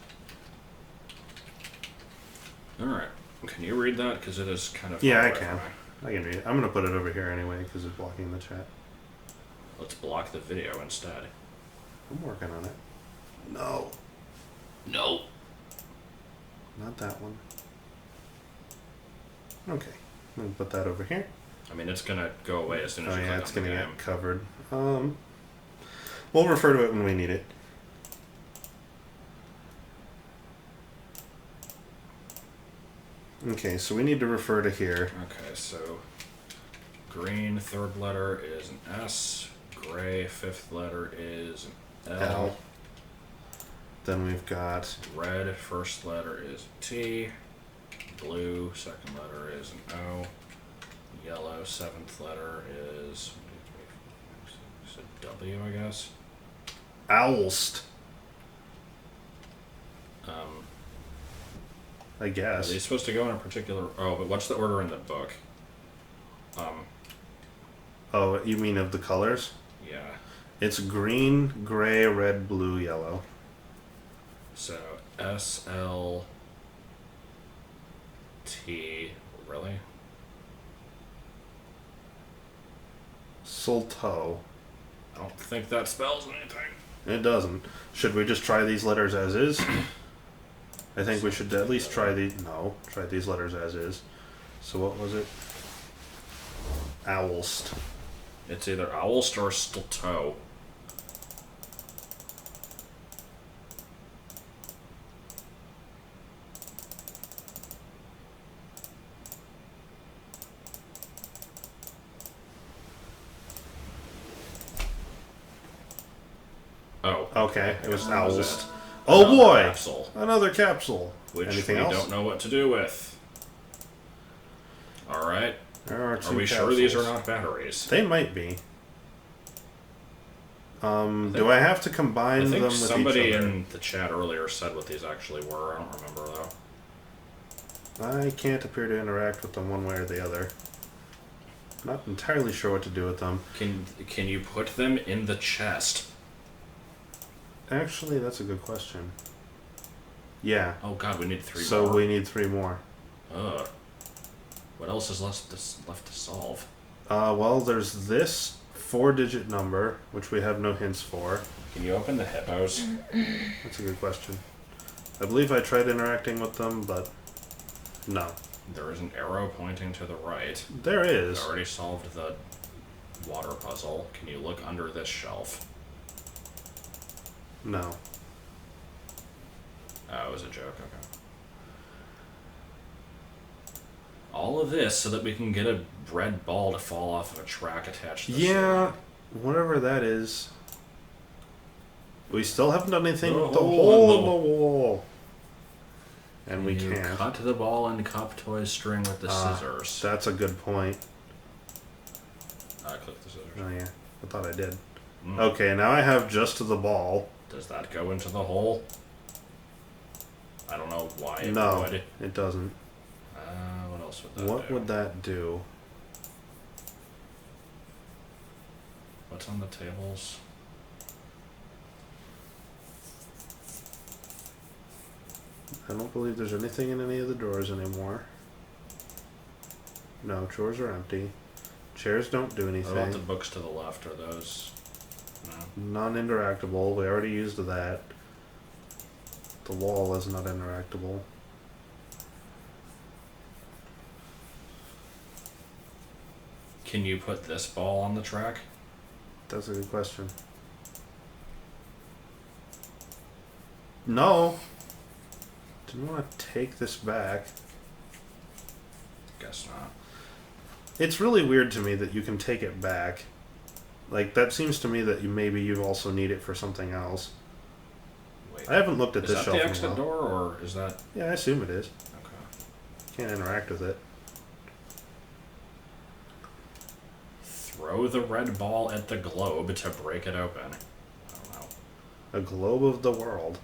Alright. Can you read that? Because it is kind of. Yeah, far I away can. from me. I can read it. I'm going to put it over here anyway because it's blocking the chat. Let's block the video instead. I'm working on it. No, No. not that one. Okay. I'm going to put that over here. I mean, it's gonna go away as soon as Oh you yeah, click it's on the going to game. get covered. We'll refer to it when we need it. Okay, so we need to refer to here. Okay, so green third letter is an S. Gray fifth letter is an L. L. Then we've got Red first letter is T. Blue second letter is an O. Yellow seventh letter is a W, I guess. Owlst, Um, I are guess. they supposed to go in a particular? Oh, but what's the order in the book? Oh, you mean of the colors? Yeah. It's green, gray, red, blue, yellow. So S L T. Really? Solto. I don't think that spells anything. It doesn't. Should we just try these letters as is? I think we should at least try try these letters as is. So what was it? Owlst. It's either Owlst or Stilto. Oh. Okay, it was That was Owlst. it. Oh Another boy! capsule, Another capsule. which Anything we else? don't know what to do with. Alright. There are two Are we capsules. sure these are not batteries? They might be. Do I have to combine I them think with somebody each other? in the chat earlier said what these actually were. I don't remember though. I can't appear to interact with them one way or the other. Not entirely sure what to do with them. Can you put them in the chest? Actually, that's a good question. Yeah. Oh god, we need 3 So more. we need 3 more. Ugh. What else is left to solve? Well, there's this 4-digit number, which we have no hints for. Can you open the hippos? That's a good question. I believe I tried interacting with them, but no. There is an arrow pointing to the right. There I is. already solved the water puzzle. Can you look under this shelf? No. Oh, it was a joke. Okay. All of this so that we can get a red ball to fall off of a track attached to the Yeah, ceiling. whatever that is. We still haven't done anything The with the hole hole in in the- the wall. And we You can't. cut the ball and cup toy string with the scissors. That's a good point. I clicked the scissors. Oh yeah, I thought I did. Mm. Okay, now I have just the ball. Does that go into the hole? I don't know why it No, would. it doesn't. What else would that What do? would that do? What's on the tables? I don't believe there's anything in any of the drawers anymore. No, drawers are empty. Chairs don't do anything. What about the books to the left? Are those... No. Non-interactable. We already used that. The wall is not interactable. Can you put this ball on the track? That's a good question. No. Didn't want to take this back. Guess not. It's really weird to me that you can take it back. Like, that seems to me that maybe you also need it for something else. Wait. I haven't looked at this shelf Is that the in a exit while. door, or is that... Yeah, I assume it is. Okay. Can't interact with it. Throw the red ball at the globe to break it open. I don't know. A globe of the world.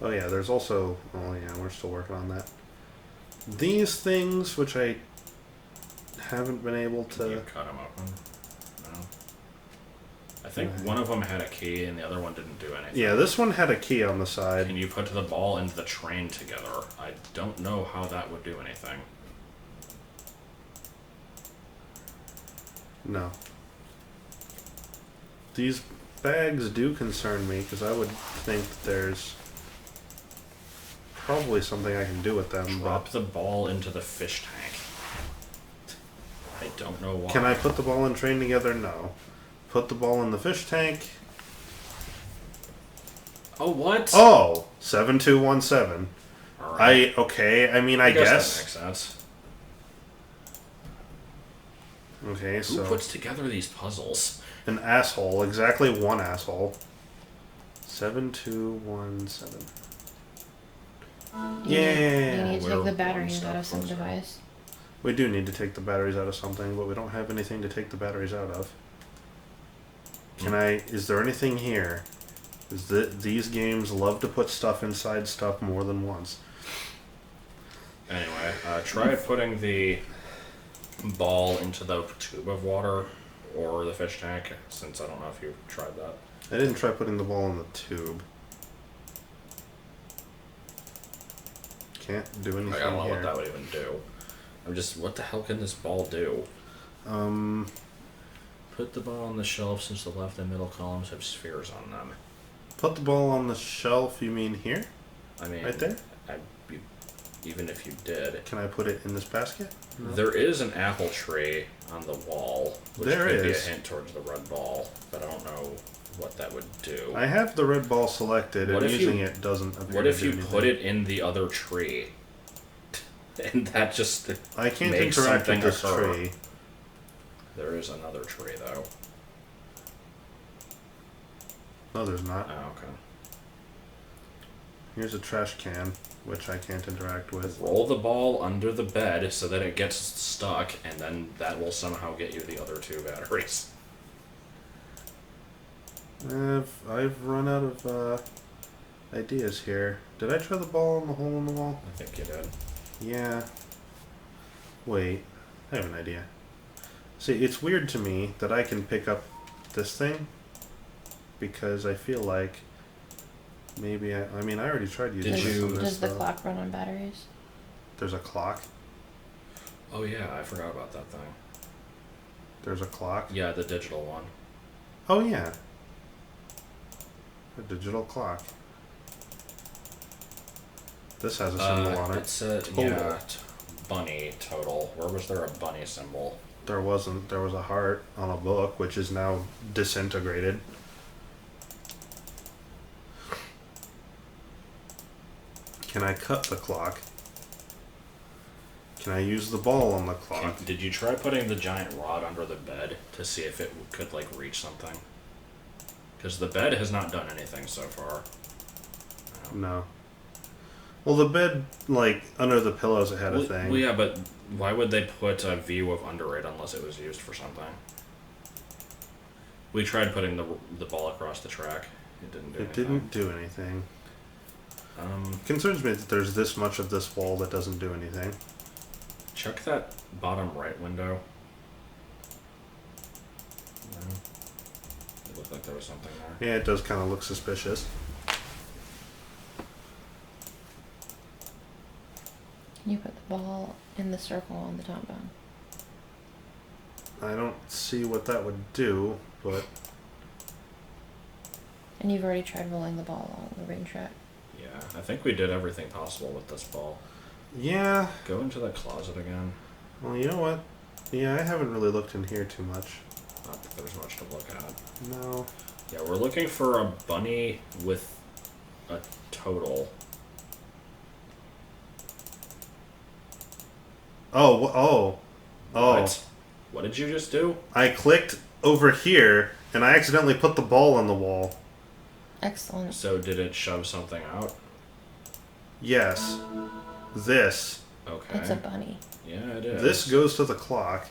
Oh yeah, there's also... Oh yeah, we're still working on that. These things, which I haven't been able Can to... you cut them open? No. I think one of them had a key and the other one didn't do anything. Yeah, this one had a key on the side. Can you put the ball into the train together? I don't know how that would do anything. No. These bags do concern me, because I would think there's probably something I can do with them, Drop but... the ball into the fish tank. I don't know why. Can I put the ball and train together? No. Put the ball in the fish tank. Oh, what? Oh! 7217. Alright. Okay, I mean, I guess guess. that makes sense. Okay, Who so... puts together these puzzles? An asshole. Exactly one asshole. 7217. You Yeah! need to take We're the batteries one out of step some closer. device. We do need to take the batteries out of something, but we don't have anything to take the batteries out of. Can I... Is there anything here? These games love to put stuff inside stuff more than once. Anyway, try putting the ball into the tube of water or the fish tank, since I don't know if you've tried that. I didn't try putting the ball in the tube. Can't do anything I don't know here. what that would even do. I'm just, what the hell can this ball do? Put the ball on the shelf since the left and middle columns have spheres on them. Put the ball on the shelf, you mean here? I mean, Right there? Even if you did. Can I put it in this basket? No. There is an apple tree on the wall, which There could be a is. hint towards the red ball, but I don't know what that would do. I have the red ball selected, What and if using you- it doesn't appear What to if do you anything. put it in the other tree? And that just I can't makes interact with something this occur. tree. There is another tree, though. No, there's not. Oh, okay. Here's a trash can, which I can't interact with. Roll the ball under the bed so that it gets stuck, and then that will somehow get you the other two batteries. I've run out of ideas here. Did I try the ball in the hole in the wall? I think you did. Yeah. Wait, I have an idea. See, it's weird to me that I can pick up this thing, because I feel like maybe I mean, I already tried using Did this you- on this, Does the though. clock run on batteries? There's a clock. Oh yeah, I forgot about that thing. There's a clock. Yeah, the digital one. Oh yeah. A digital clock. This has a symbol on it. It's a Total. bunny total. Where was there a bunny symbol? There wasn't. There was a heart on a book, which is now disintegrated. Can I cut the clock? Can I use the ball on the clock? Did you try putting the giant rod under the bed to see if it could like reach something? Because the bed has not done anything so far. No. Well, the bed, like, under the pillows, it had a thing. Well, yeah, but why would they put a view of under it unless it was used for something? We tried putting the ball across the track. It didn't do It anything. didn't do anything. Concerns me that there's this much of this wall that doesn't do anything. Check that bottom right window. No. It looked like there was something there. Yeah, it does kind of look suspicious. Can you put the ball in the circle on the top bone? I don't see what that would do, but... And you've already tried rolling the ball along the ring track. Yeah, I think we did everything possible with this ball. Yeah. Go into the closet again. Well, you know what? Yeah, I haven't really looked in here too much. Not that there's much to look at. No. Yeah, we're looking for a bunny with a total. Oh. What did you just do? I clicked over here, and I accidentally put the ball on the wall. Excellent. So did it shove something out? Yes. This. Okay. It's a bunny. Yeah, it is. This goes to the clock.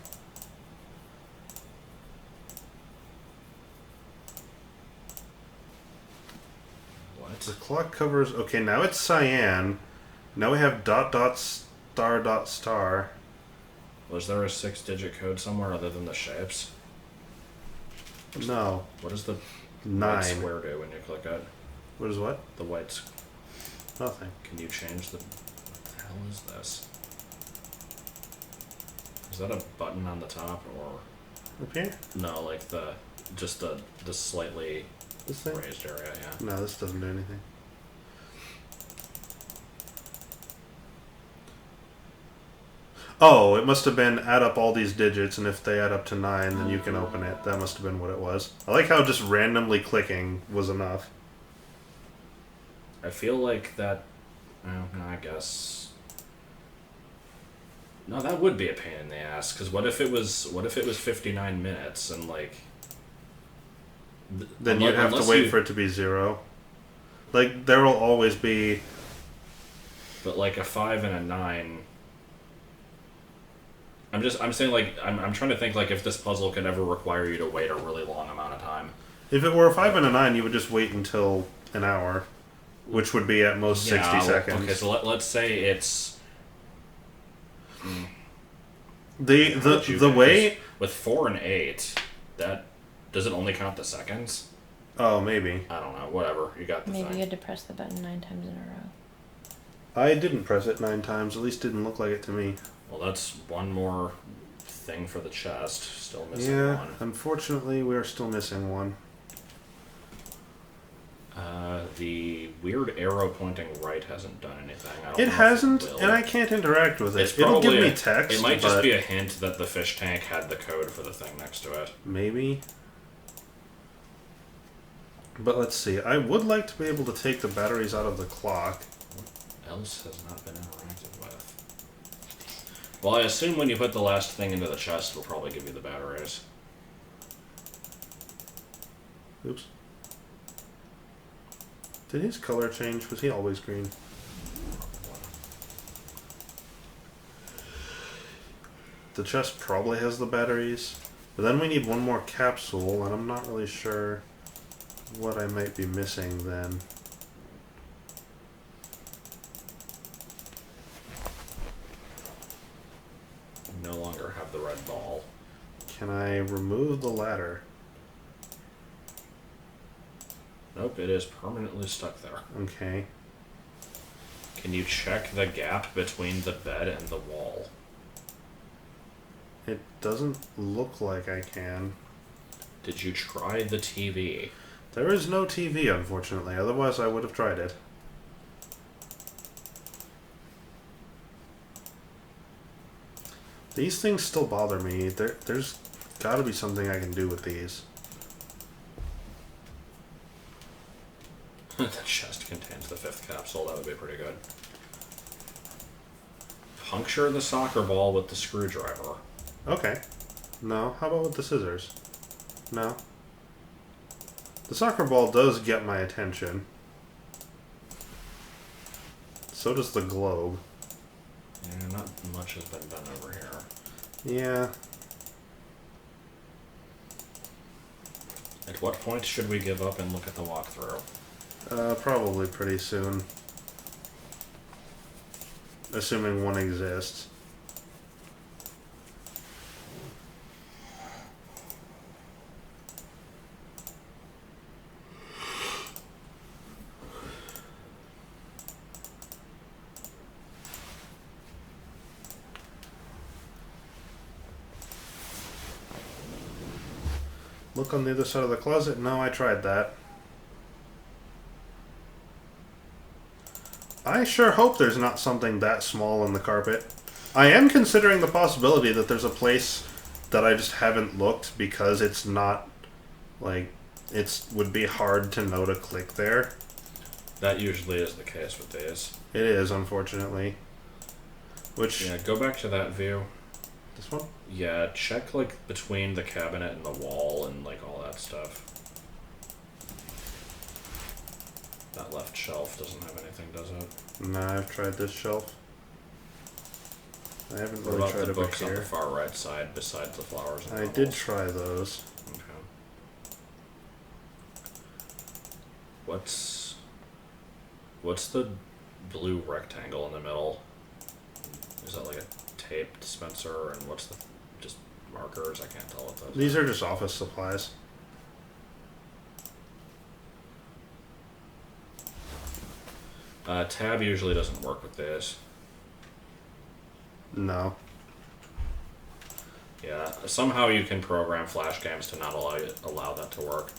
What? The clock covers... Okay, now it's cyan. Now we have ... star. Was there a 6-digit code somewhere other than the shapes? No. What does the 9. white square do when you click it? What is what? The white... Nothing. Can you change the... What the hell is this? Is that a button on the top, or... Up here? No, like the... Just the slightly This thing? raised area, yeah. No, this doesn't do anything. Oh, it must have been add up all these digits, and if they add up to 9, then you can open it. That must have been what it was. I like how just randomly clicking was enough. I feel like that... Well, no, I guess... No, that would be a pain in the ass, because what if it was 59 minutes, and like... Then you'd have to wait for it to be 0. Like, there will always be... But like a 5 and a 9... I'm saying, like, I'm trying to think, like, if this puzzle could ever require you to wait a really long amount of time. If it were a 5 and a 9, you would just wait until an hour, which would be at most 60 seconds. Okay, so let's say it's... The way... With 4 and 8, that... Does it only count the seconds? Oh, maybe. I don't know, whatever. You got the Maybe thing. you had to press the button 9 times in a row. I didn't press it 9 times, at least didn't look like it to me. Well, that's one more thing for the chest. Still missing Yeah, one. unfortunately, we are still missing one. The weird arrow pointing right hasn't done anything. I don't It know if hasn't, will. and I can't interact with it. It's It'll give probably me text, It might just but be a hint that the fish tank had the code for the thing next to it. maybe. But let's see. I would like to be able to take the batteries out of the clock. What else has not been interacted with? Well, I assume when you put the last thing into the chest, it'll probably give you the batteries. Oops. Did his color change? Was he always green? The chest probably has the batteries. But then we need one more capsule, and I'm not really sure what I might be missing then. No longer have the red ball. Can I remove the ladder? Nope, it is permanently stuck there. Okay. Can you check the gap between the bed and the wall? It doesn't look like I can. Did you try the TV? There is no TV, unfortunately. Otherwise, I would have tried it. These things still bother me. There's got to be something I can do with these. The chest contains the 5th capsule. That would be pretty good. Puncture the soccer ball with the screwdriver. Okay. No. How about with the scissors? No. The soccer ball does get my attention. So does the globe. Yeah, not much has been done over here. Yeah. At what point should we give up and look at the walkthrough? Probably pretty soon. Assuming one exists. Look on the other side of the closet. No, I tried that. I sure hope there's not something that small in the carpet. I am considering the possibility that there's a place that I just haven't looked because it's not, like, it would be hard to know to click there. That usually is the case with these. It is, unfortunately. Which... Yeah, go back to that view. This one? Yeah, check, like, between the cabinet and the wall and, like, all that stuff. That left shelf doesn't have anything, does it? No, I've tried this shelf. I haven't What really about tried the it back books on here. the far right side besides the flowers and I novels? did try those. Okay. What's the blue rectangle in the middle? Is that like a tape dispenser? And what's the just markers? I can't tell what those These are just office supplies. Tab usually doesn't work with this. No. Yeah, somehow you can program flash games to not allow that to work.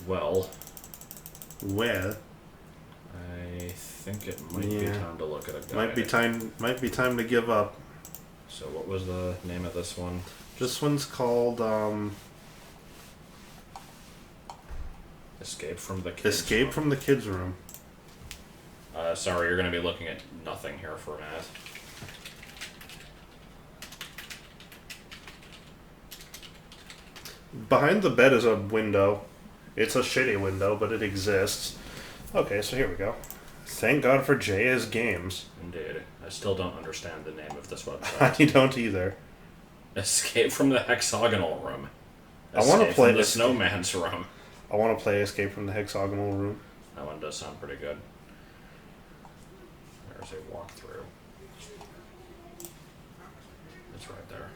Well, I think it might be time to look at a guide. Might be time to give up. So what was the name of this one? This one's called Escape from the Kids Escape Room. from the Kids Room. Sorry, you're going to be looking at nothing here for a minute. Behind the bed is a window. It's a shitty window, but it exists. Okay, so here we go. Thank God for JS Games. Indeed. I still don't understand the name of this website. I don't either. Escape from the Hexagonal Room. I wanna Escape play from the Escape- Snowman's Room. I want to play Escape from the Hexagonal Room. That one does sound pretty good. There's a walkthrough. It's right there.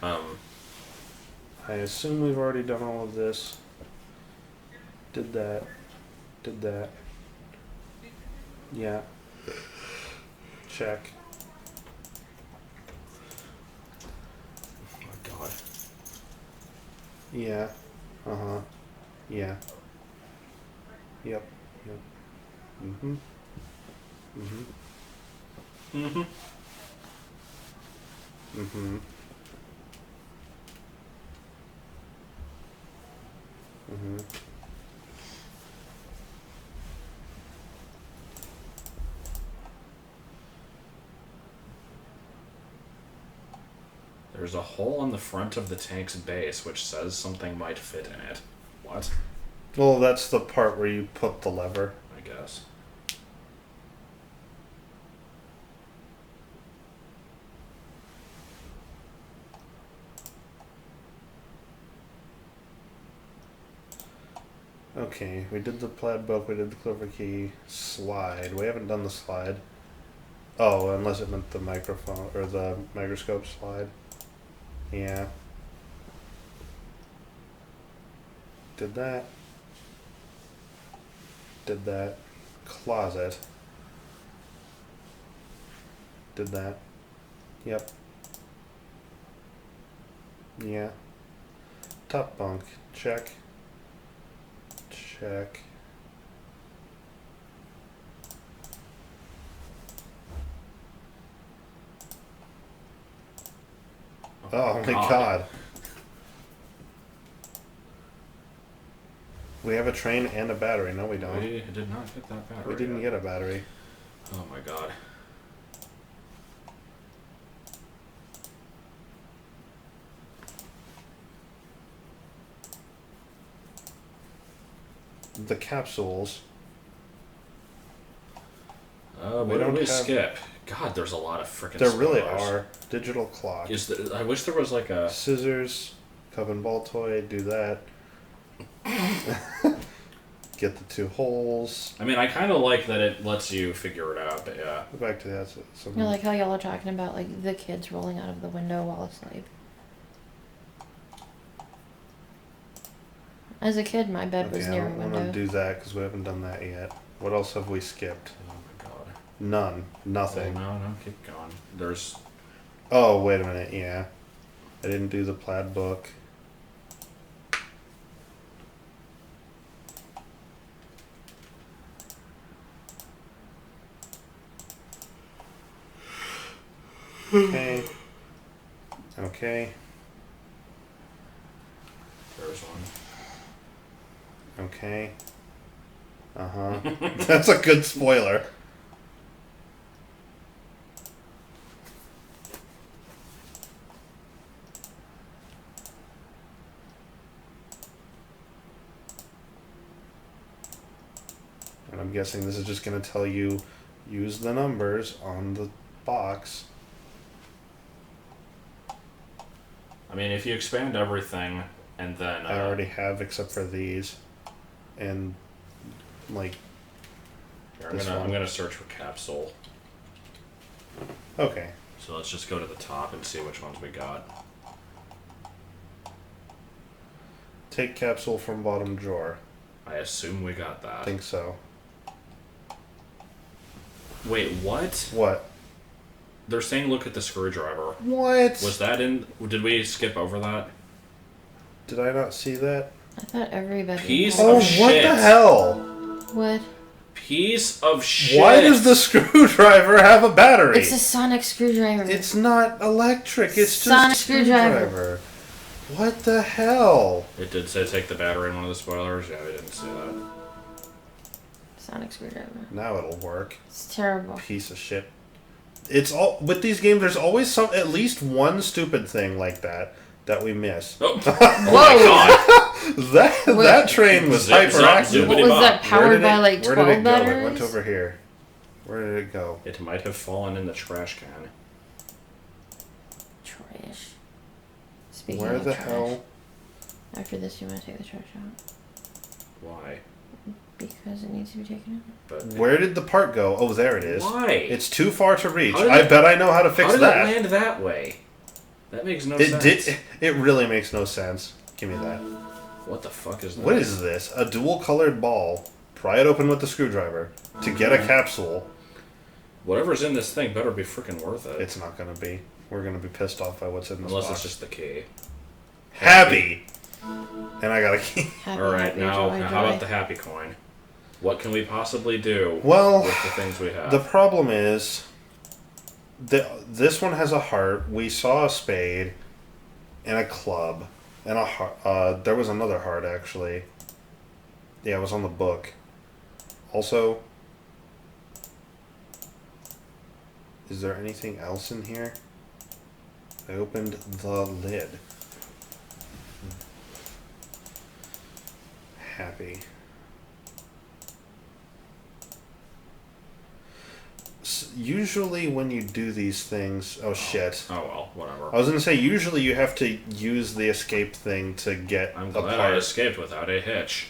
Oh. I assume we've already done all of this. Did that. Did that. Yeah. Check. Oh my god. Yeah. Uh-huh. Yeah. Yep. Yep. Mm-hmm. Mm-hmm. Mm-hmm. Mm-hmm. Mm-hmm. There's a hole on the front of the tank's base which says something might fit in it. What? Well, that's the part where you put the lever. I guess. Okay, we did the plaid book, we did the clover key slide. We haven't done the slide. Oh, unless it meant the microphone or the microscope slide. Yeah. Did that. Did that. Closet. Did that. Yep. Yeah. Top bunk. Check. Check. Oh my god. We have a train and a battery. No, we don't. We did not get that battery. We didn't yet. get a battery. Oh my god. The capsules. What We did don't we have- skip? God, there's a lot of freaking There really spoilers. are. Digital clock. I wish there was like a... Scissors. Cup and ball toy. Do that. Get the two holes. I mean, I kind of like that it lets you figure it out, but yeah. Go back to that. Some, You know, like how y'all are talking about like the kids rolling out of the window while asleep. As a kid, my bed was okay, near I a want window. to do that because we haven't done that yet. What else have we skipped? Oh my god. None. Nothing. Oh, no, keep going. There's... Oh, wait a minute, yeah. I didn't do the plaid book. Okay. Okay. There's one. Okay. Uh-huh. That's a good spoiler. And I'm guessing this is just going to tell you use the numbers on the box. I mean, if you expand everything and then... I already have, except for these. And, like... Here, this I'm one. gonna search for capsule. Okay. So let's just go to the top and see which ones we got. Take capsule from bottom drawer. I assume we got that. I think so. Wait, what? What? They're saying look at the screwdriver. What? Was that in... Did we skip over that? Did I not see that? I thought everybody. Piece had- Oh, of what shit. the hell? What? Piece of shit. Why does the screwdriver have a battery? It's a sonic screwdriver. It's not electric. It's Sonic just a screwdriver. screwdriver. What the hell? It did say take the battery in one of the spoilers. Yeah, we didn't see that. Sonic screwdriver. Now it'll work. It's terrible. Piece of shit. It's all with these games. There's always at least one stupid thing like that we miss. Oh, oh my god! That train was Zip, zap, hyperactive. What was that? Where Powered did by it- like Where 12 did it go? batteries? It went over here. Where did it go? It might have fallen in the trash can. Trash. Speaking Where of the trash, hell? After this, you want to take the trash out Why? because it needs to be taken out. But Where did the part go? Oh, there it is. why? It's too far to reach. How did I it- bet I know how to fix How did that. it land that way? That makes no It sense. did. It really makes no sense. Give me that. What the fuck is that? What is this? A dual-colored ball. Pry it open with the screwdriver to get a capsule. Whatever's in this thing better be freaking worth it. It's not gonna be. We're gonna be pissed off by what's in this Unless box. it's just the key. Happy. And I got a key. Happy, All right, happy, now joy, how joy. about the happy coin? What can we possibly do Well, with the things we have? the problem is this one has a heart. We saw a spade and a club and a heart. There was another heart actually. Yeah, it was on the book. Also, is there anything else in here? I opened the lid. Happy. Usually when you do these things... Oh, shit. Oh well, whatever. I was going to say, usually you have to use the escape thing to get I'm a glad I part. escaped without a hitch.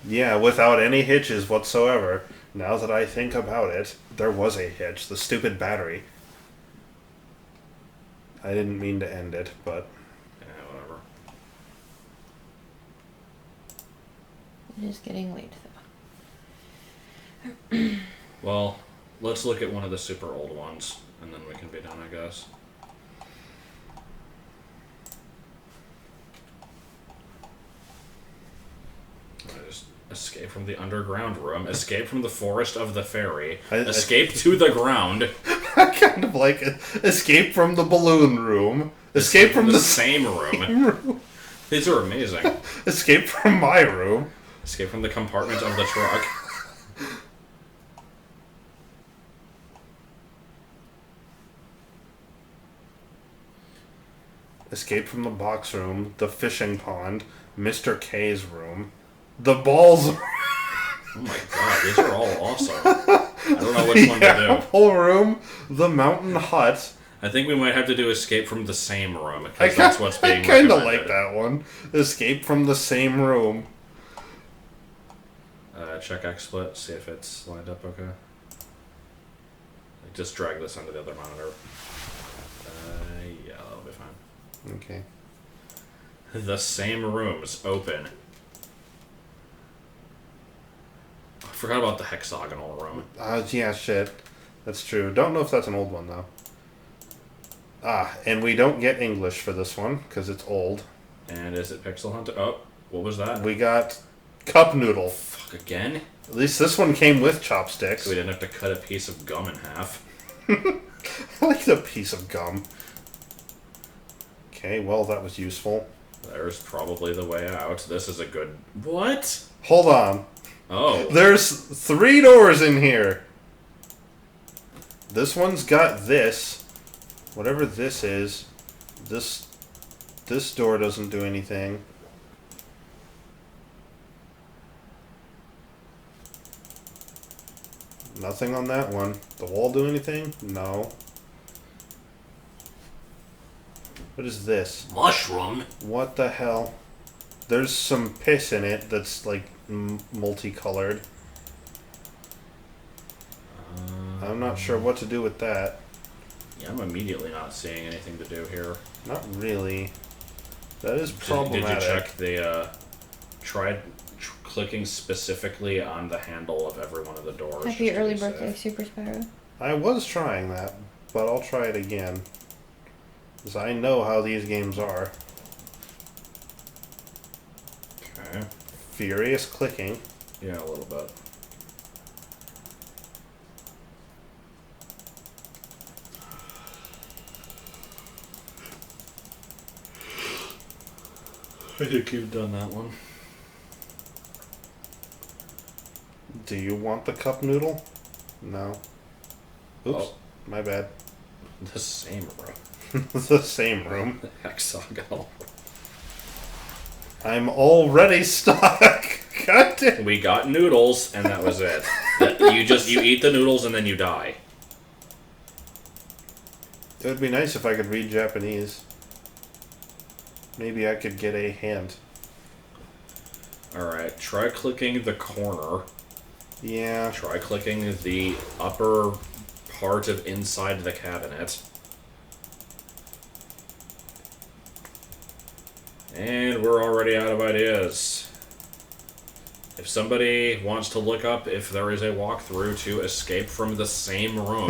Yeah, without any hitches whatsoever. Now that I think about it, there was a hitch. The stupid battery. I didn't mean to end it, but... Yeah, whatever. It is getting late though. Well, let's look at one of the super old ones, and then we can be done, I guess. I just escape from the underground room, escape from the forest of the fairy, escape to the ground, I kind of like it. Escape from the balloon room. Escape from the same room. These are amazing. Escape from my room. Escape from the compartment of the truck. Escape from the box room. The fishing pond. Mr. K's room. The balls room. Oh my god, these are all awesome. I don't know which one to do. Apple room. The mountain hut. I think we might have to do escape from the same room, because that's what's I being kind of recommended. like that one. Escape from the same room. Check XSplit, see if it's lined up okay. Just drag this onto the other monitor. Yeah, that'll be fine. Okay. The same rooms open. I forgot about the hexagonal room. Yeah, shit. That's true. Don't know if that's an old one, though. Ah, and we don't get English for this one, because it's old. And is it Pixel Hunter? Oh, what was that? We got cup noodle. Fuck, again? At least this one came with chopsticks. So we didn't have to cut a piece of gum in half. I like a piece of gum. Okay, well, that was useful. There's probably the way out. This is a good... What? Hold on. Oh. There's 3 doors in here. This one's got this. Whatever this is. This door doesn't do anything. Nothing on that one. The wall do anything? No. What is this? Mushroom? What the hell? There's some piss in it that's like multicolored. I'm not sure what to do with that. Yeah, I'm immediately not seeing anything to do here. Not really. That is problematic. Did you check the, try clicking specifically on the handle of every one of the doors? Happy early birthday, Super Sparrow. I was trying that, but I'll try it again. Because I know how these games are. Okay. Furious clicking. Yeah, a little bit. I think you've done that one. Do you want the cup noodle? No. Oops. Oh. My bad. The same room. The same room. Hexagonal. I'm already stuck. God damn. We got noodles, and that was it. You eat the noodles and then you die. It would be nice if I could read Japanese. Maybe I could get a hint. Alright, try clicking the corner. Yeah. Try clicking the upper part of inside the cabinet. And we're already out of ideas. If somebody wants to look up if there is a walkthrough to escape from the same room,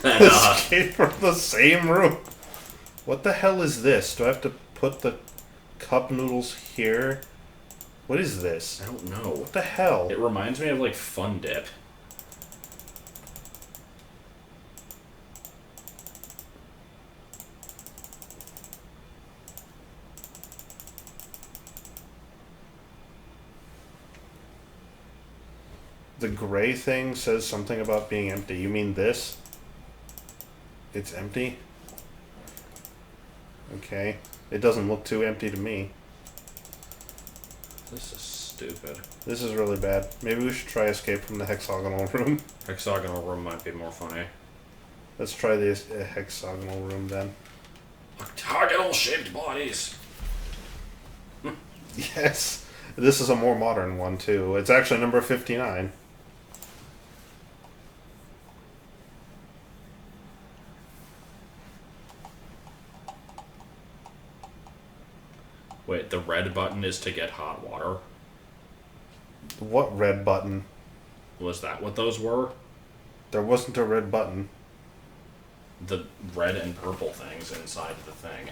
then, Escape from the same room. What the hell is this? Do I have to put the cup noodles here? What is this? I don't know. What the hell? It reminds me of like Fun Dip. The gray thing says something about being empty. You mean this? It's empty? Okay. It doesn't look too empty to me. This is stupid. This is really bad. Maybe we should try escape from the hexagonal room. Hexagonal room might be more funny. Let's try the hexagonal room then. Octagonal shaped bodies. Yes. This is a more modern one too. It's actually number 59. Wait, the red button is to get hot water? What red button? Was that what those were? There wasn't a red button. The red and purple things inside the thing.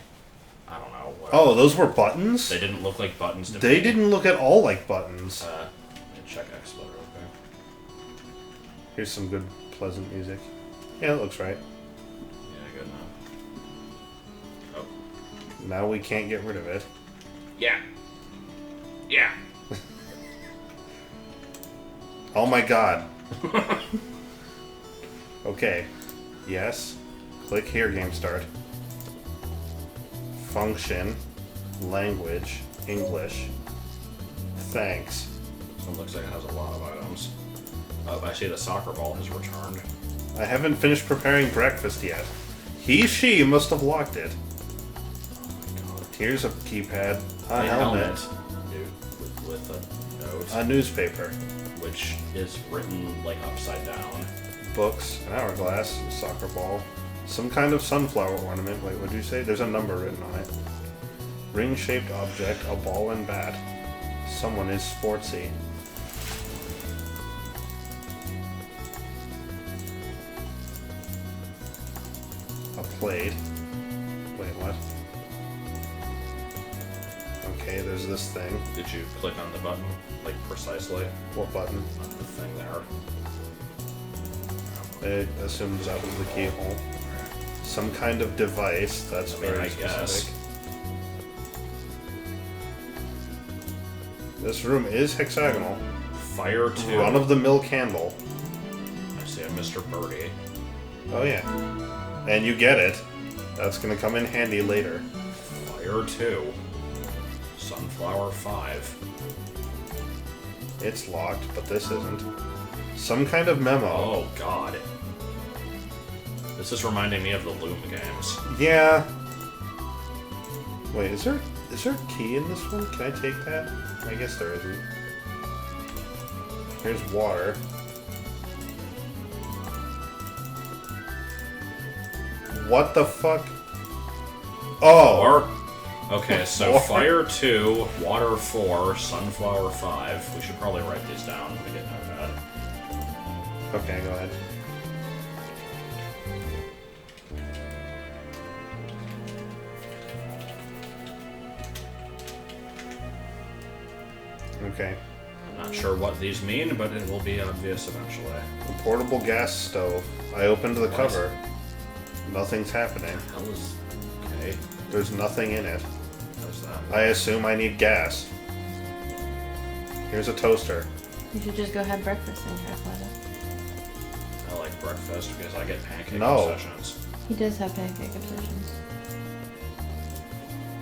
I don't know. Oh, those were buttons? They didn't look like buttons to me. They didn't look at all like buttons. Let me check Expo real quick. Here's some good, pleasant music. Yeah, it looks right. Yeah, good enough. Oh. Now we can't get rid of it. Yeah. Yeah. Oh my god. Okay. Yes. Click here, game start. Function. Language. English. Thanks. This one looks like it has a lot of items. Oh, I see the soccer ball has returned. I haven't finished preparing breakfast yet. She must have locked it. Oh my god. Here's a keypad. A A helmet. Dude, with a note. A newspaper. Which is written like upside down. Books. An hourglass. A soccer ball. Some kind of sunflower ornament. Wait, what did you say? There's a number written on it. Ring-shaped object. A ball and bat. Someone is sportsy. plate. Wait, what? Okay, there's this thing. Did you click on the button, like precisely What button? on the thing there? I assumed that was the keyhole. Some kind of device. That's I mean, very I guess. specific. This room is hexagonal. Fire 2. Run-of-the-mill candle. I see a Mr. Birdie. Oh yeah. And you get it. That's gonna come in handy later. Fire 2. Sunflower 5. It's locked, but this isn't. Some kind of memo. Oh god. This is reminding me of the Loom games. Yeah. Wait, is there a key in this one? Can I take that? I guess there isn't. Here's water. What the fuck? Oh! Or, okay, so Fire 2, Water 4, Sunflower 5. We should probably write these down. We didn't know that. Okay, go ahead. Okay. I'm not sure what these mean, but it will be obvious eventually. A portable gas stove. I opened the What? cover. Nothing's happening. What the hell is... Okay, There's nothing in it. how's that? I assume I need gas. Here's a toaster. You should just go have breakfast in here, Clara. I like breakfast because I get pancake No. obsessions. He does have pancake obsessions.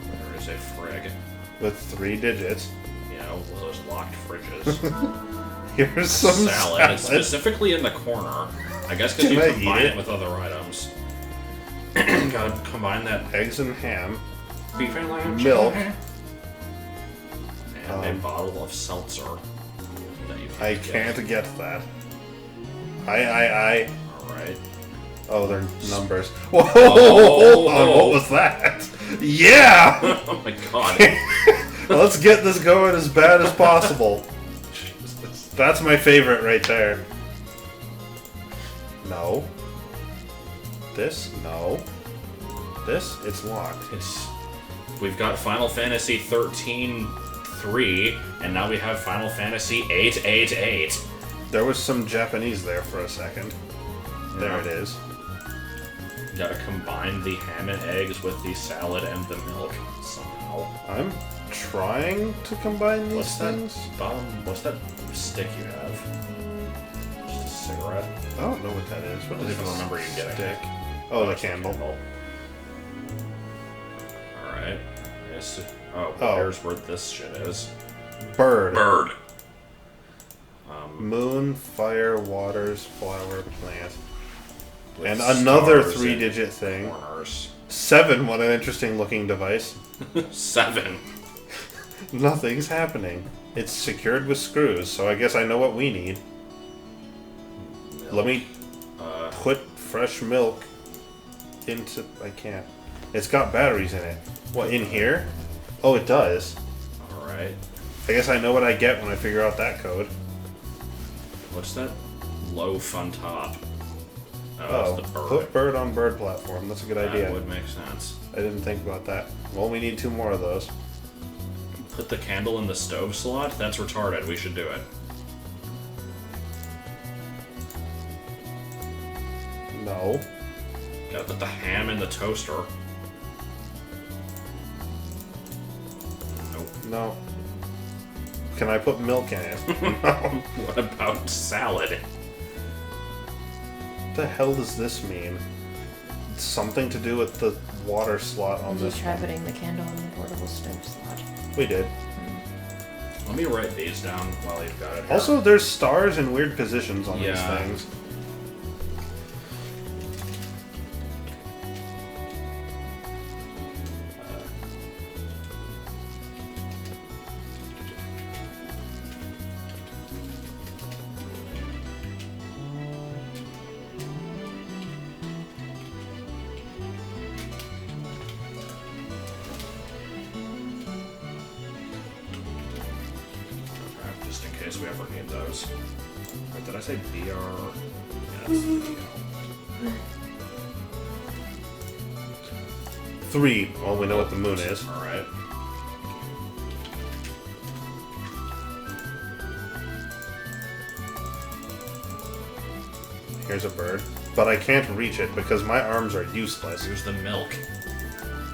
There is a frig. With 3 digits. You know, those locked fridges. Here's some salad. It's specifically in the corner. I guess because Can you I combine eat it it? with other items. Gotta combine that Eggs and ham. beef and lamb Milk. and a Um, bottle of seltzer. That you I get. can't get that. Alright. Oh, they're numbers. Whoa! Oh, Hold on, what was that? Yeah! Oh my god. Let's get this going as bad as possible. That's my favorite right there. No. This? No. This? It's locked. We've got Final Fantasy 13-3, and now we have Final Fantasy 8-8-8. There was some Japanese there for a second. There Yeah. it is. Gotta combine the ham and eggs with the salad and the milk somehow. I'm trying to combine these What's that things. what's that stick you have? Just a cigarette? I don't know what that is. What I don't is even this remember you getting stick? Oh, the it's a candle. Alright. Yes. Oh, Oh. here's where this shit is. Bird. Bird. Moon, fire, waters, flower, plant. With And another stars 3-digit and thing. Corners. 7, what an interesting looking device. 7. Nothing's happening. It's secured with screws, so I guess I know what we need. Let me put fresh milk into... I can't. It's got batteries in it. What, in here? Oh, it does. Alright. I guess I know what I get when I figure out that code. What's that loaf on top? Oh, it's the bird. put bird on bird platform. That's a good idea. That would make sense. I didn't think about that. Well, we need 2 more of those. Put the candle in the stove slot? That's retarded. We should do it. No. Gotta put the ham in the toaster. Nope. No. Can I put milk in it? No. What about salad? What the hell does this mean? It's something to do with the water slot on Did you this try one. putting the candle in the portable stove slot? We did. Let me write these down while you've got it here. Also, there's stars in weird positions on Yeah. these things. Just in case we ever need those. Wait, did I say BR? Yes. 3. Well, we know what the moon is. Alright. Here's a bird. But I can't reach it because my arms are useless. Here's the milk.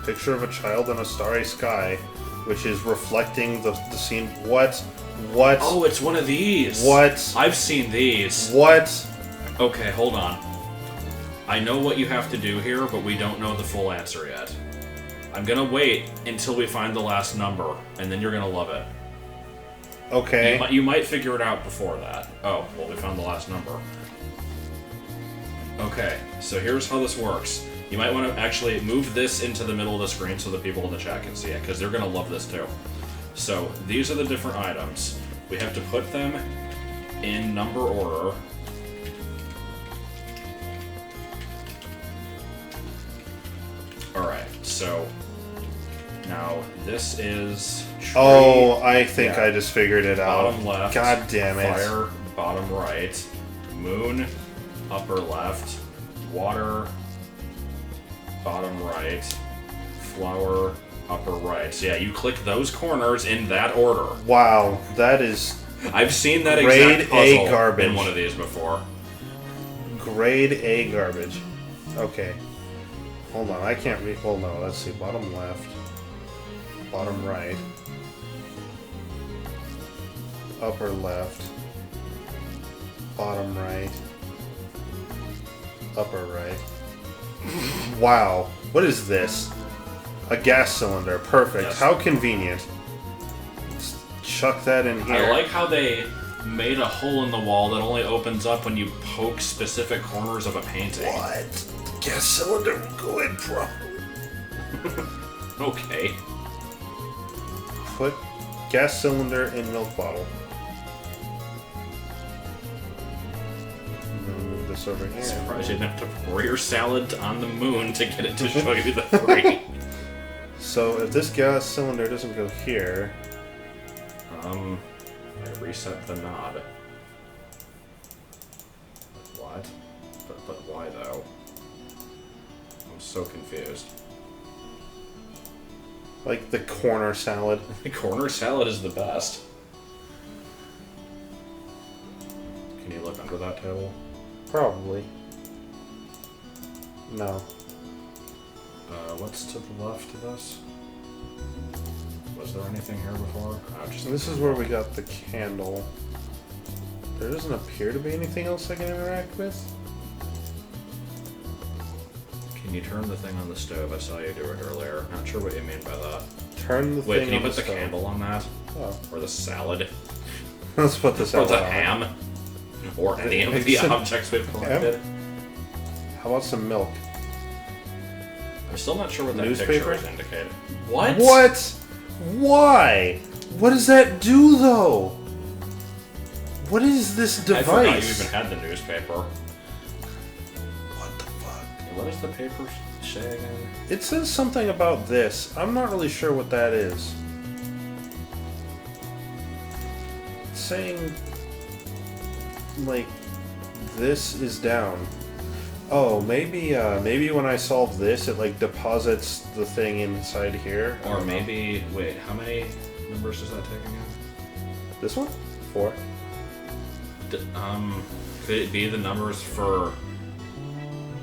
Picture of a child in a starry sky, which is reflecting the scene. What? What? Oh, it's one of these. What? I've seen these. What? Okay, hold on. I know what you have to do here, but we don't know the full answer yet. I'm gonna wait until we find the last number, and then you're gonna love it. Okay. You might figure it out before that. Oh, well, we found the last number. Okay, so here's how this works. You might want to actually move this into the middle of the screen so the people in the chat can see it, because they're going to love this too. So, these are the different items. We have to put them in number order. Alright, so now this is tree, Oh, I think I just figured it out. bottom left, God damn it. fire, bottom right, moon, upper left, water, bottom right, flower, upper right. So yeah, you click those corners in that order. Wow, that is I've seen that Grade exact puzzle A garbage. in one of these before. grade A garbage. Okay. Hold on, I can't read. Well, no, let's see. Bottom left, bottom right, upper left, bottom right, upper right. Wow, what is this? A gas cylinder. Perfect. Yes. How convenient. Let's chuck that in here. I like how they made a hole in the wall that only opens up when you poke specific corners of a painting. What? Gas cylinder will go in properly. Okay. Put gas cylinder in milk bottle. Move this over here. Surprised you didn't have to pour your salad on the moon to get it to show you the 3. So if this gas cylinder doesn't go here, I reset the knob. What? But why though? I'm so confused. like the corner salad. The corner salad is the best. Can you look under that table? Probably. No. What's to the left of this? Was there anything here before? Oh, just This is where we got the candle. There doesn't appear to be anything else I can interact with. Can you turn the thing on the stove? I saw you do it earlier. Not sure what you mean by that. Turn the Wait, thing can you on put the stove. candle on that? Oh. Or the salad? Let's put this Or out. the ham? Or any of the objects we've collected? How about some milk? I'm still not sure what that Newspaper? picture is indicating. What? What? Why? What does that do, though? What is this I forgot you device? even had the newspaper. What the fuck? What does the paper say again? It says something about this. I'm not really sure what that is. It's saying, like, this is down. Oh, maybe when I solve this, it like deposits the thing inside here. Or maybe, wait, how many numbers does that take again? This one? 4. Could it be the numbers for...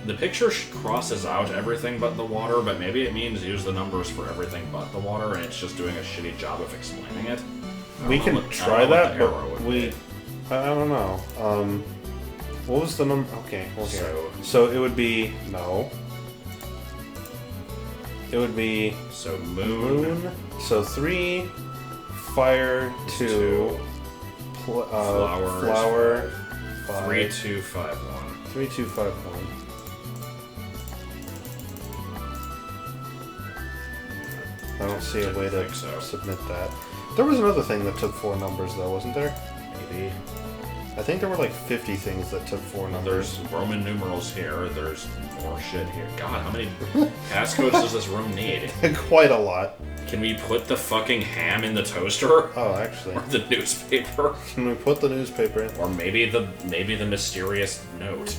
The picture crosses out everything but the water, but maybe it means use the numbers for everything but the water, and it's just doing a shitty job of explaining it. We can try that, but we... I don't know. What was the number? Okay, well, here. So it would be no. It would be So moon. So 3, fire 2, flower 5. 3, 2, 5, 1. 3, 2, 5, 1. I don't see a way to think so. submit that. There was another thing that took 4 numbers, though, wasn't there? Maybe. I think there were like 50 things that took 4 numbers. There's Roman numerals here. There's more shit here. God, how many passcodes does this room need? Quite a lot. Can we put the fucking ham in the toaster? Oh, actually. Or the newspaper? Can we put the newspaper in? Or maybe the mysterious note.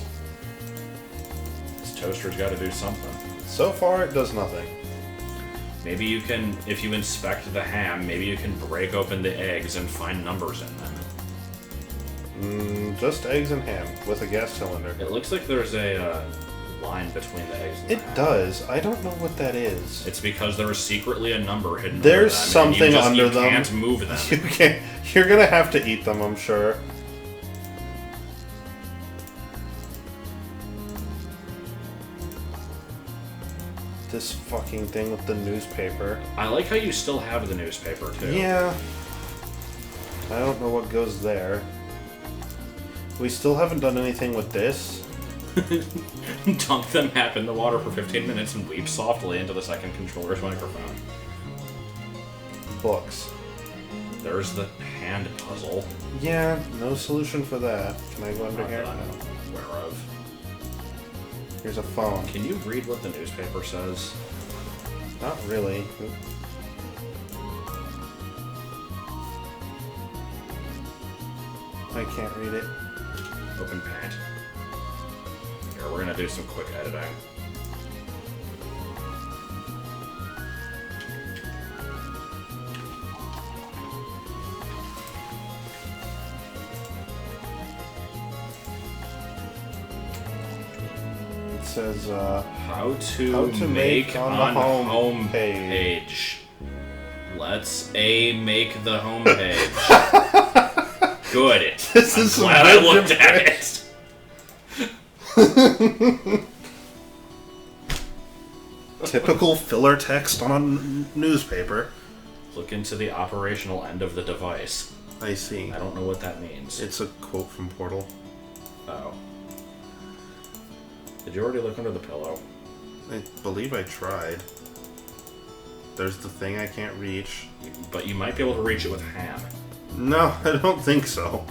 This toaster's got to do something. So far, it does nothing. Maybe you can, if you inspect the ham, maybe you can break open the eggs and find numbers in them. Just eggs and ham with a gas cylinder. It looks like there's a line between the eggs and the ham. It does. I don't know what that is. It's because there's secretly a number hidden There's under them. something under them. You can't move them. You can't. You're gonna have to eat them, I'm sure. This fucking thing with the newspaper. I like how you still have the newspaper, too. Yeah. I don't know what goes there. We still haven't done anything with this. Dunk the map in the water for 15 minutes and weep softly into the second controller's microphone. Books. There's the hand puzzle. Yeah, no solution for that. Can I go under here? That I'm aware of. Here's a phone. Can you read what the newspaper says? Not really. I can't read it. Open paint. Here, we're gonna do some quick editing. It says, How to make on home page. Let's make the home page. Good. This I'm is glad I looked at it. typical filler text on a newspaper. Look into the operational end of the device. I see. I don't know what that means. It's a quote from Portal. Oh. Did you already look under the pillow? I believe I tried. There's the thing I can't reach. But you might be able to reach it with ham. No, I don't think so.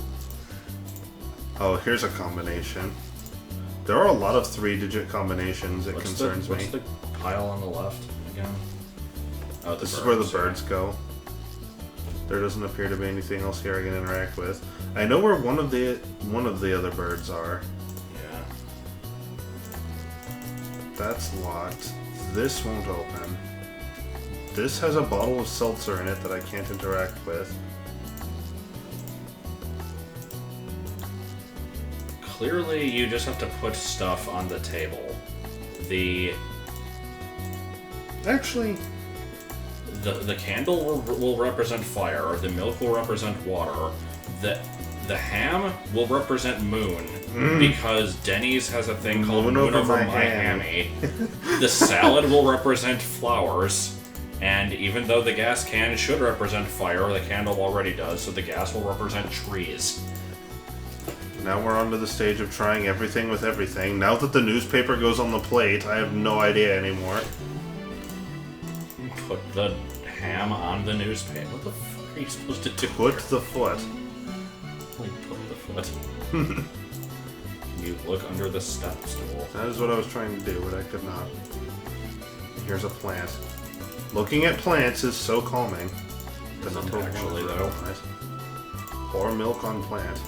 Oh, here's a combination. There are a lot of 3-digit combinations. It concerns me. What's the pile on the left again? Oh, This is where the birds go. There doesn't appear to be anything else here I can interact with. I know where one of the other birds are. Yeah. That's locked. This won't open. This has a bottle of seltzer in it that I can't interact with. Clearly, you just have to put stuff on the table. Actually, the candle will represent fire. The milk will represent water. The ham will represent moon because Denny's has a thing called Moon over my hammy. The salad will represent flowers. And even though the gas can should represent fire, the candle already does, so the gas will represent trees. now we're on to the stage of trying everything with everything. Now that the newspaper goes on the plate, I have no idea anymore. Put the ham on the newspaper. What the fuck are you supposed to do? Put the foot. Put the foot. You look under the step stool. That is what I was trying to do, but I could not. Here's a plant. Looking at plants is so calming. The Is it number actually, one though? plant. Pour milk on plant.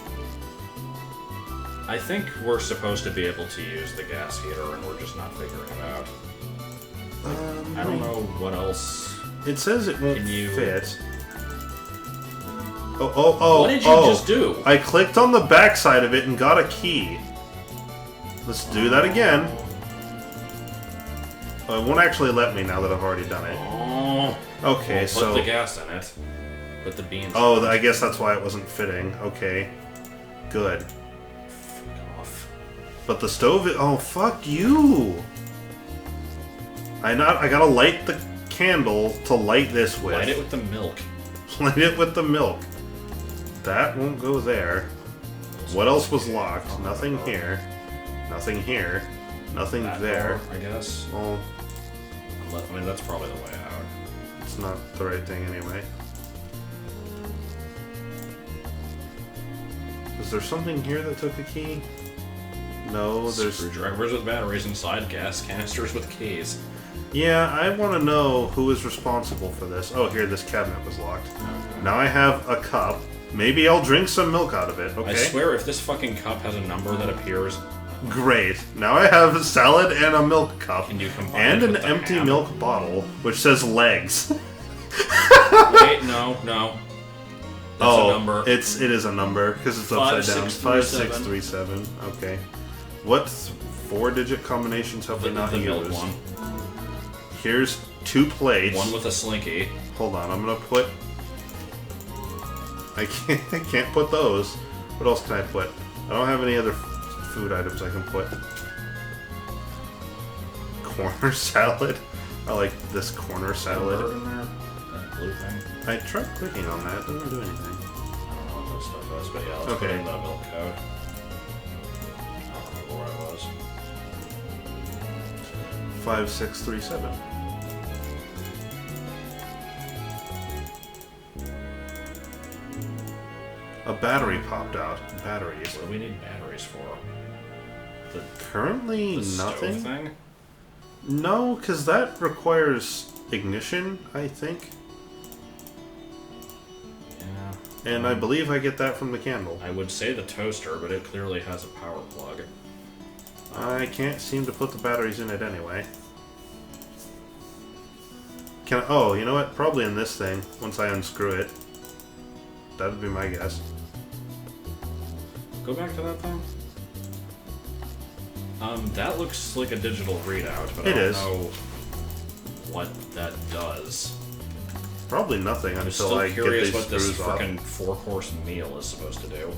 I think we're supposed to be able to use the gas heater, and we're just not figuring it out. I don't know what else. It says it won't Can you- fit. Oh! What did you just do? I clicked on the backside of it and got a key. Let's do that again. Oh, it won't actually let me now that I've already done it. Oh. Okay, Well, so... put the gas in it. Put the beans. Oh, I guess that's why it wasn't fitting. Okay. Good. Fuck off. But the stove is... Oh, fuck you! I gotta light the candle to light this with. Light it with the milk. Light it with the milk. That won't go there. What else was locked? Nothing here. Nothing here. Nothing That there. door, I guess. Well, I mean, that's probably the way out. it's not the right thing anyway. Is there something here that took a key? No, there's... Screwdrivers with batteries inside, gas canisters with keys. Yeah, I want to know who is responsible for this. Oh, here, this cabinet was locked. Now I have a cup. Maybe I'll drink some milk out of it, okay? I swear if this fucking cup has a number that appears Great. Now I have a salad and a milk cup. Can you combine and it an with the empty ham? milk bottle, which says legs. Wait, no. That's a number. It is a number because it's upside down. 5637. 5637. Okay. What 4-digit combinations have we not the used? milk one. Here's 2 plates. One with a slinky. Hold on, I'm gonna put. I can't put those. What else can I put? I don't have any other food items I can put. Corner salad. I like this corner salad. In there? That blue thing. I tried clicking on that. It doesn't do anything. I don't know what that stuff is, but yeah, let's put Okay. in the milk code. I don't remember where I was. 5637. A battery popped out. Batteries. What do we need batteries for? Currently, The nothing. stove thing? No, because that requires ignition, I think. Yeah. And I believe I get that from the candle. I would say the toaster, but it clearly has a power plug. I can't seem to put the batteries in it anyway. Can I, oh, you know what? Probably in this thing, once I unscrew it. That would be my guess. Go back to that thing. That looks like a digital readout, but It I don't is. know what that does. Probably nothing I'm until still I get curious these what this screws off. frickin' 4-course meal is supposed to do.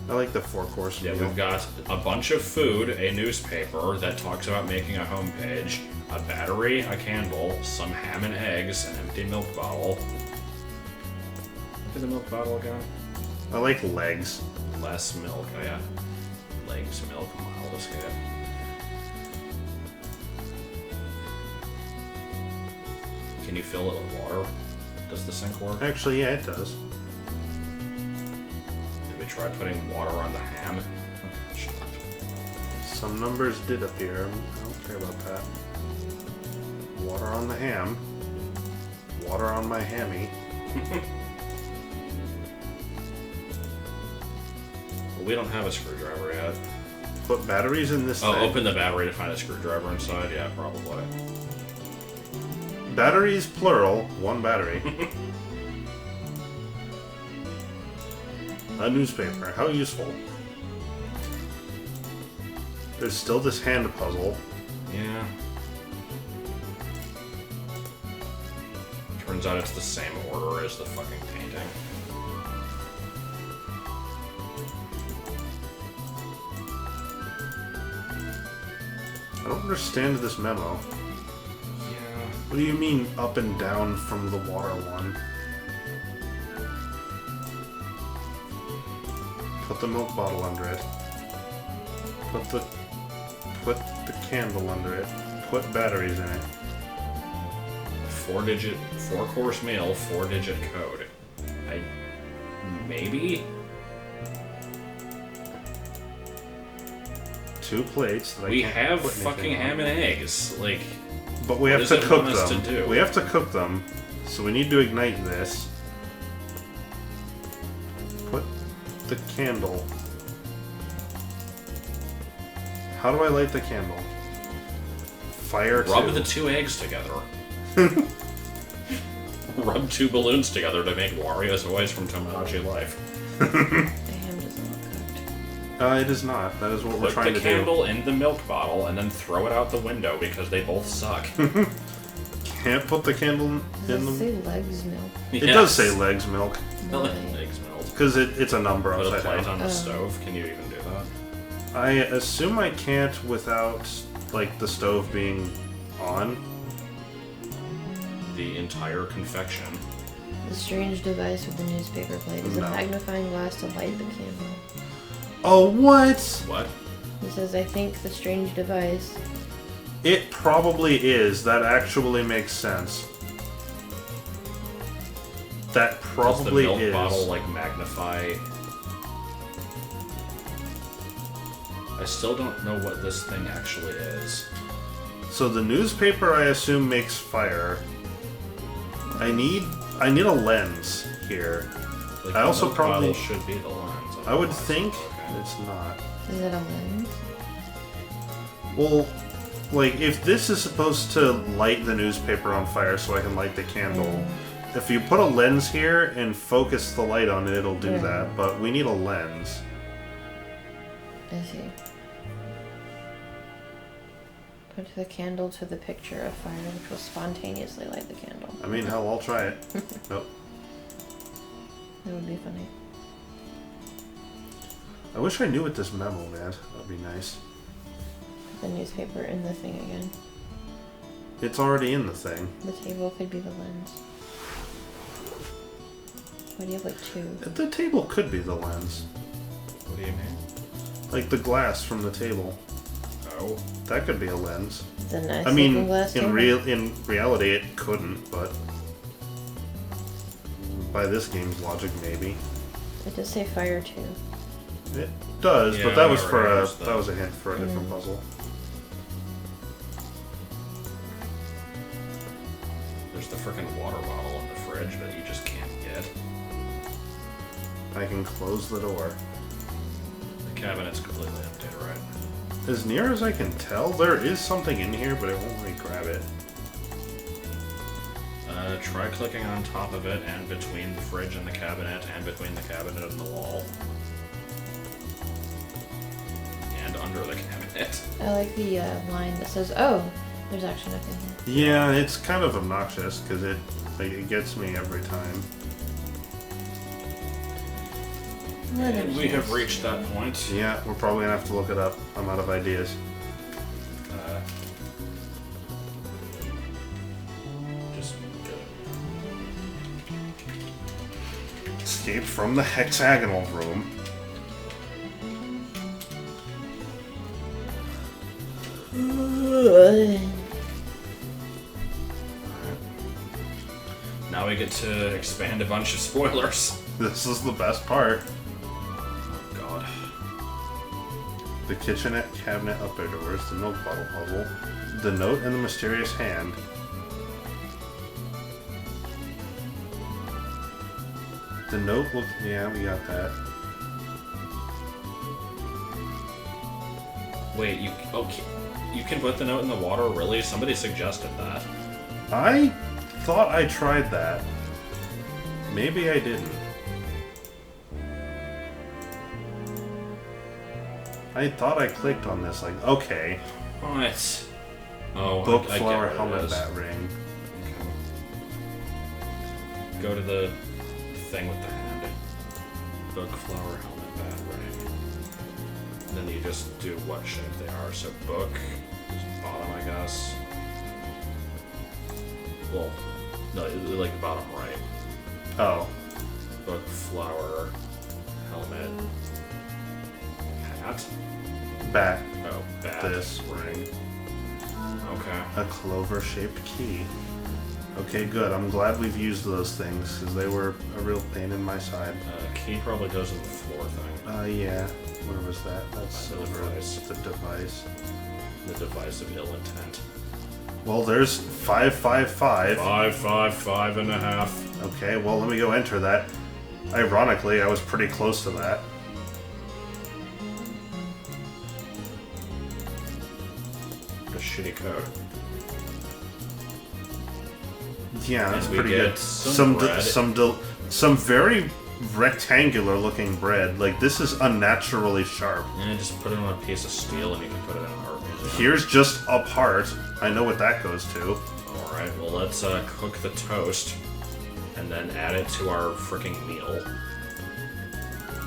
I like the 4-course Yeah, meal. we've got a bunch of food, a newspaper that talks about making a homepage, a battery, a candle, some ham and eggs, an empty milk bottle. Look at the milk bottle again. I like legs. Less milk, oh yeah. Legs, milk, mild escape. Can you fill it with water? Does the sink work? Actually, yeah, it does. Did we try putting water on the ham? Shut up. Some numbers did appear. I don't care about that. Water on the ham. Water on my hammy. We don't have a screwdriver yet. Put batteries in this Oh, thing. open the battery to find a screwdriver inside? Yeah, probably. Batteries, plural. One battery. A newspaper. How useful. There's still this hand puzzle. Yeah. Turns out it's the same order as the fucking painting. I don't understand this memo. Yeah. What do you mean up and down from the water one? Put the milk bottle under it. Put the candle under it. Put batteries in it. 4-course meal, 4-digit code. Maybe? 2 plates that We I can't have put anything fucking on. ham and eggs. Like, But we what have does to it cook want us them. to do? We have to cook them. So we need to ignite this. Put the candle. How do I light the candle? Fire rub 2. the 2 eggs together. Rub 2 balloons together to make Wario's voice from Tomodachi Life. The ham doesn't look cooked. It is not. That is what we're Put trying the to candle in the milk bottle and then throw it out the window because they both suck. do. Can't put the candle Does in it the... say legs milk? It does say legs milk. Why? Eggs melt. Because it's a number Put a upside plate down. on the stove. Can you even do that? I assume I can't without, like, the stove being on. The entire confection. The strange device with the newspaper plate is No. a magnifying glass to light the candle. Oh, what? What? He says, I think the strange device. It probably is. That actually makes sense. That probably Does the milk is. bottle, like, magnify... I still don't know what this thing actually is. So the newspaper, I assume, makes fire. I need a lens here. Like, I the also milk probably- bottle should be the lens, I I would think Okay. it's not. Is it a lens? Well, like, if this is supposed to light the newspaper on fire so I can light the candle, if you put a lens here and focus the light on it, it'll do that, but we need a lens. I see. Put the candle to the picture of fire, which will spontaneously light the candle. I mean, hell, I'll try it. Nope. That would be funny. I wish I knew what this memo meant. That'd be nice. Put the newspaper in the thing again. It's already in the thing. The table could be the lens. Why do you have like two? The table could be the lens. What do you mean? Like the glass from the table. Oh. That could be a lens. It's a nice I mean, looking glass in table. in reality, it couldn't, but by this game's logic, maybe It does say fire too. it does. Yeah, but that was I for a realized that. that was a hint for a different puzzle. There's the frickin' water bottle in the fridge that you just can't get. I can close the door. The cabinet's completely empty, right? As near as I can tell, there is something in here, but it won't let me grab it. Try clicking on top of it and between the fridge and the cabinet and between the cabinet and the wall. And under the cabinet. I like the line that says, "Oh, there's actually nothing here." Yeah, it's kind of obnoxious because it gets me every time. And we have reached that point. Yeah, we're probably gonna have to look it up. I'm out of ideas. Just Escape from the hexagonal room. now we get to expand a bunch of spoilers. This is the best part. Oh god. The kitchenette cabinet upper doors, the milk bottle puzzle, the note and the mysterious hand. The note looked... Yeah, we got that. Wait, you can put the note in the water? Really? Somebody suggested that. I thought I tried that. Maybe I didn't. I thought I clicked on this, like, okay. What? Oh, Book, I flower, get what it helmet, is. bat ring. Okay. Go to the thing with the hand. Book, flower, helmet, bat ring. Then you just do what shape they are. So book is bottom, I guess. Well, no, like the bottom right. Oh. Book, flower, helmet, hat. Bat. Oh, bat. This ring. Okay. A clover-shaped key. Okay, good. I'm glad we've used those things, because they were a real pain in my side. Key probably goes in the floor thing. Yeah. Where was that? That's The silver. device. The device. The device of ill intent. Well, there's 555. 5, 5.5. Okay, well, let me go enter that. Ironically, I was pretty close to that. A shitty code. Yeah, that's And we pretty get good. some bread. Some very rectangular looking bread. Like, this is unnaturally sharp. And just put it on a piece of steel and you can put it in an art museum. Here's just a part. I know what that goes to. Alright, well let's cook the toast and then add it to our freaking meal.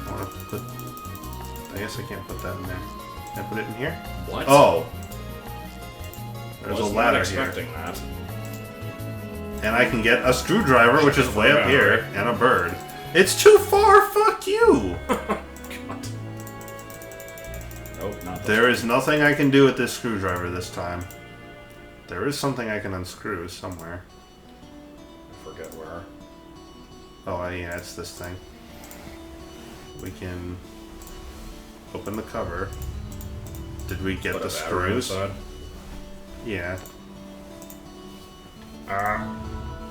I wanna put... I guess I can't put that in there. Can I put it in here? What? Oh! There's Was a not ladder here. expecting that. And I can get a screwdriver, which is way up here, and a bird. It's too far! Fuck you! God. Nope, not this There is nothing I can do with this screwdriver this time. There is something I can unscrew somewhere. I forget where. Oh, yeah, it's this thing. We can open the cover. Did we get Put a the battery screws? inside. Yeah.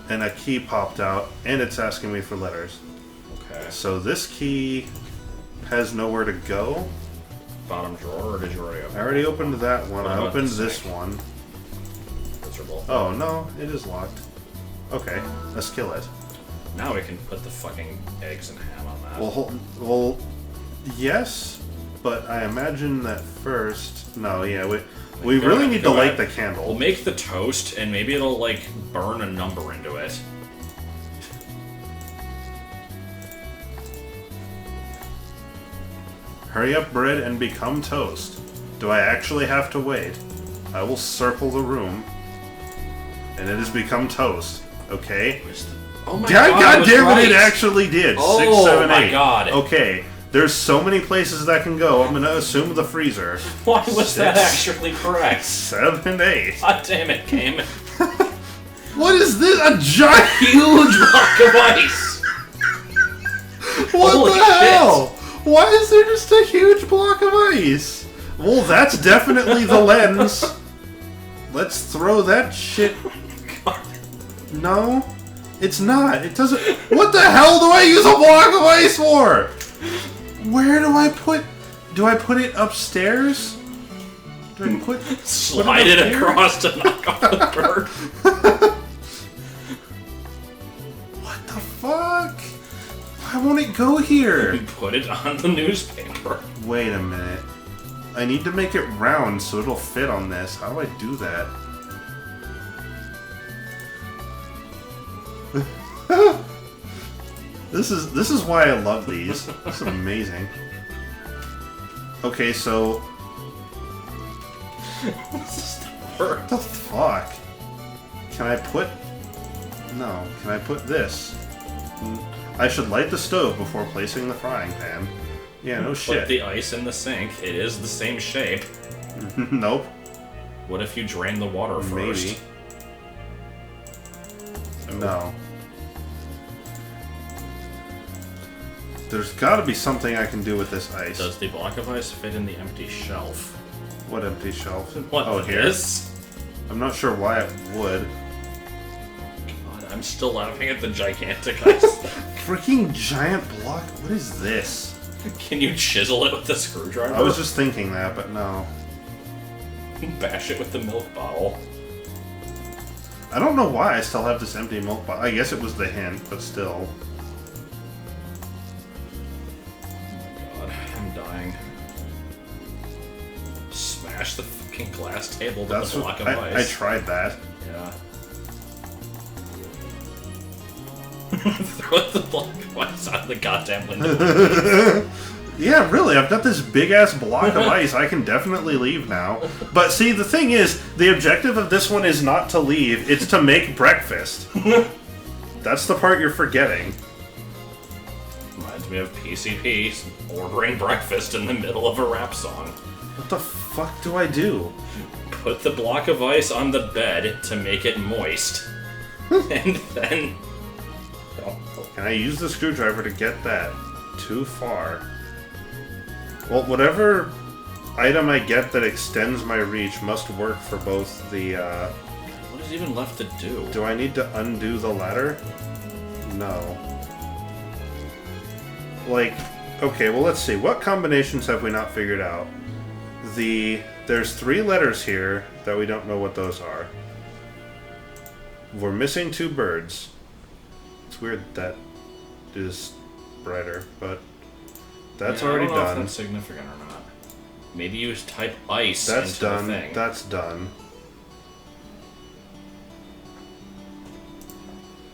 And a key popped out, and it's asking me for letters. Okay. So this key has nowhere to go. Bottom drawer, or did you already open I already opened that one. What I about opened the this sink? one. Those are both. Oh, no, it is locked. Okay, a skillet. Now we can put the fucking eggs and ham on that. Well, yes, but I imagine that first... No, yeah, we really need to light the candle. We'll make the toast, and maybe it'll, like, burn a number into it. Hurry up, bread, and become toast. Do I actually have to wait? I will circle the room, and it has become toast. Okay? Oh my God damn right. it, it actually did. Oh 6, 7, 8. my God. Okay, there's so many places that can go. I'm gonna assume the freezer. Why was that 6, actually correct? 7, 8. God damn it, Game. What is this? A giant Huge block of ice! What Holy the hell? Why is there just a huge block of ice? Well, that's definitely the lens. Let's throw that shit. No, it's not. It doesn't. What the hell do I use a block of ice for? Where do I put? Do I put it upstairs? Do I put? Slide it up here? across to knock off the bird. What the fuck? Why won't it go here? Put it on the newspaper. Wait a minute. I need to make it round so it'll fit on this. How do I do that? This is why I love these. This is amazing. Okay, so what the fuck? Can I put? No. Can I put this? I should light the stove before placing the frying pan. Yeah, no shit. Put the ice in the sink. It is the same shape. Nope. What if you drain the water first? Maybe. No. There's gotta be something I can do with this ice. Does the block of ice fit in the empty shelf? What empty shelf? What, oh, here? this? I'm not sure why it would. God, I'm still laughing at the gigantic ice. Freaking giant block? What is this? Can you chisel it with a screwdriver? I was just thinking that, but no. Bash it with the milk bottle. I don't know why I still have this empty milk bottle. I guess it was the hint, but still. Oh my god, I'm dying. Smash the fucking glass table with That's the block of I ice. tried that. Yeah. Throw the block of ice out the goddamn window. Yeah, really, I've got this big-ass block of ice. I can definitely leave now. But see, the thing is, the objective of this one is not to leave, it's to make breakfast. That's the part you're forgetting. Reminds me of PCP ordering breakfast in the middle of a rap song. What the fuck do I do? Put the block of ice on the bed to make it moist. And then... Can I use the screwdriver to get that? Too far. Well, whatever item I get that extends my reach must work for both the, What is even left to do? Do I need to undo the ladder? No. Like, okay, well let's see. What combinations have we not figured out? There's 3 letters here that we don't know what those are. We're missing 2 birds. It's weird that is brighter, but that's already I don't know done. if that's significant or not. Maybe you type ice That's into done. the thing. That's done.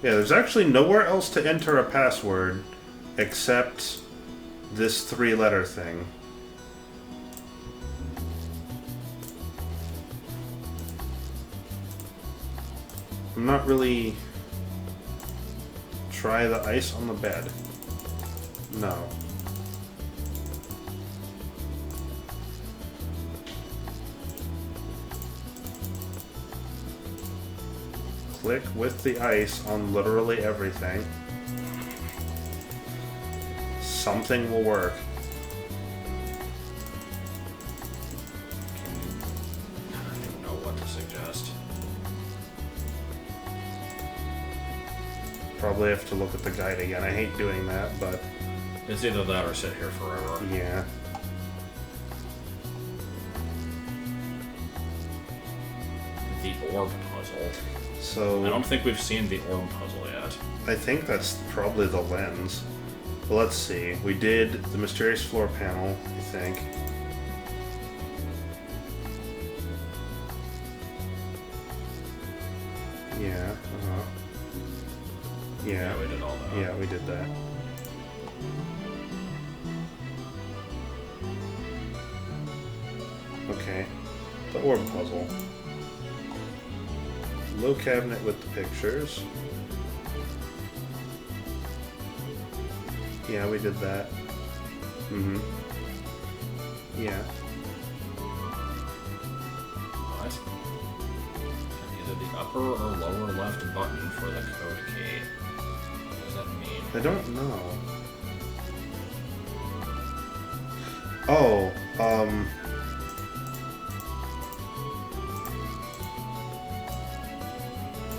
Yeah, there's actually nowhere else to enter a password except this 3-letter thing. I'm not really... Try the ice on the bed. No. Click with the ice on literally everything. Something will work. I don't even know what to suggest. Probably have to look at the guide again. I hate doing that, but It's either that or sit here forever. Yeah. The orb puzzle. So I don't think we've seen the orb puzzle yet. I think that's probably the lens. But let's see. We did the mysterious floor panel, I think. Yeah. Yeah. Yeah, we did all that. Yeah, we did that. Okay. The orb puzzle. Low cabinet with the pictures. Yeah, we did that. Mm-hmm. Yeah. What? Either the upper or lower left button for the code key. What does that mean? I don't know. Oh,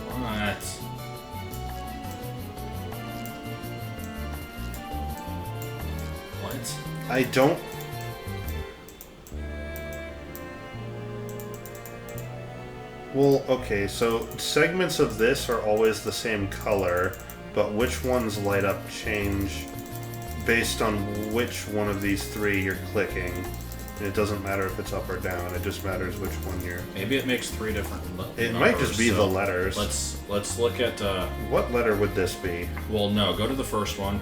What? What? I don't... Well, okay, so segments of this are always the same color, but which ones light up change based on which one of these three you're clicking. And it doesn't matter if it's up or down, it just matters which one you're... Maybe it makes three different It numbers, might just be so the letters. Let's look at. What letter would this be? Well, no. Go to the first one.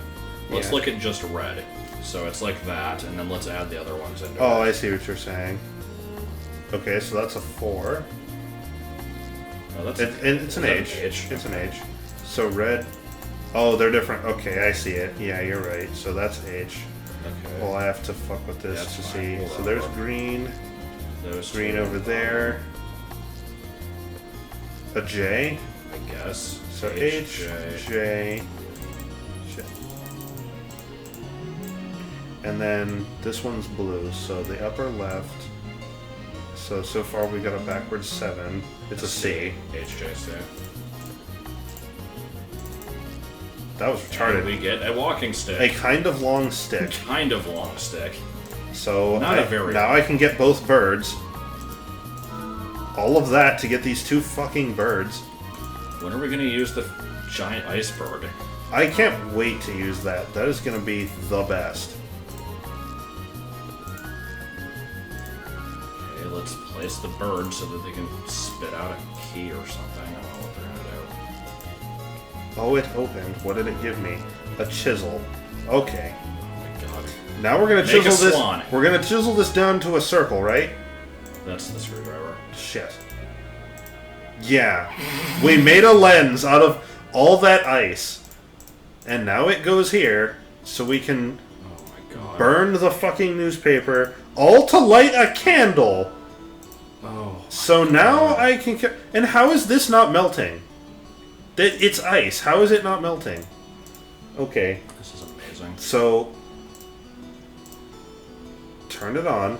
Let's Yeah. look at just red. So it's like that, and then let's add the other ones into Oh, it. I see what you're saying. Okay, so that's a 4. Oh, that's It's an is that H. an H? It's an H. So red. Oh, they're different. Okay, I see it. Yeah, you're right. So that's H. Okay. Well, I have to fuck with this That's to fine. see. We'll So there's over. green. Those Green two. over there. A J. I guess. So H, J. Shit. And then this one's blue. So the upper left. So far we got a backwards 7. It's a C. HJC. That was And retarded. we get a walking A stick. kind of long stick. Kind of long stick. So Not a very now long. I can get both birds. All of that to get these 2 fucking birds. When are we gonna use the giant iceberg? I can't wait to use that. That is going to be the best. Okay, let's place the bird so that they can spit out a key or something. I don't know what they're gonna do. Oh, it opened. What did it give me? A chisel. Okay. Oh my god. Now we're gonna Make a chisel this. swan. We're gonna chisel this down to a circle, right? That's the screwdriver. Shit. Yeah. We made a lens out of all that ice. And now it goes here, so we can Oh my god. burn the fucking newspaper, all to light a candle. Oh. So now I can... And how is this not melting? It's ice. How is it not melting? Okay. This is amazing. So... Turn it on.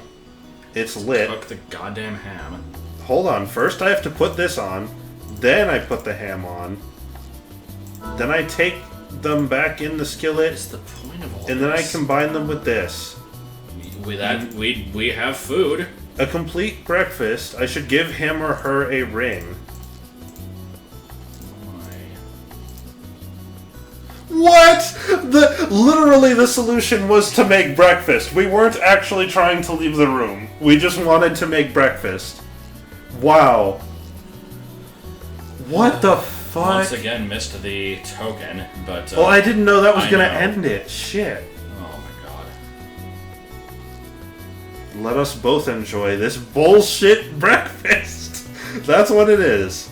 It's lit. Cook the goddamn ham. Hold on. First I have to put this on. Then I put the ham on. Then I take them back in the What skillet. is the point of all And then I this? combine them with this. With that, we have food. A complete breakfast. I should give him or her a ring. What? Literally the solution was to make breakfast. We weren't actually trying to leave the room. We just wanted to make breakfast. Wow. What the fuck? Once again, missed the token, but. Oh, I didn't know that was I gonna know. end it. Shit. Oh my god. Let us both enjoy this bullshit breakfast. That's what it is.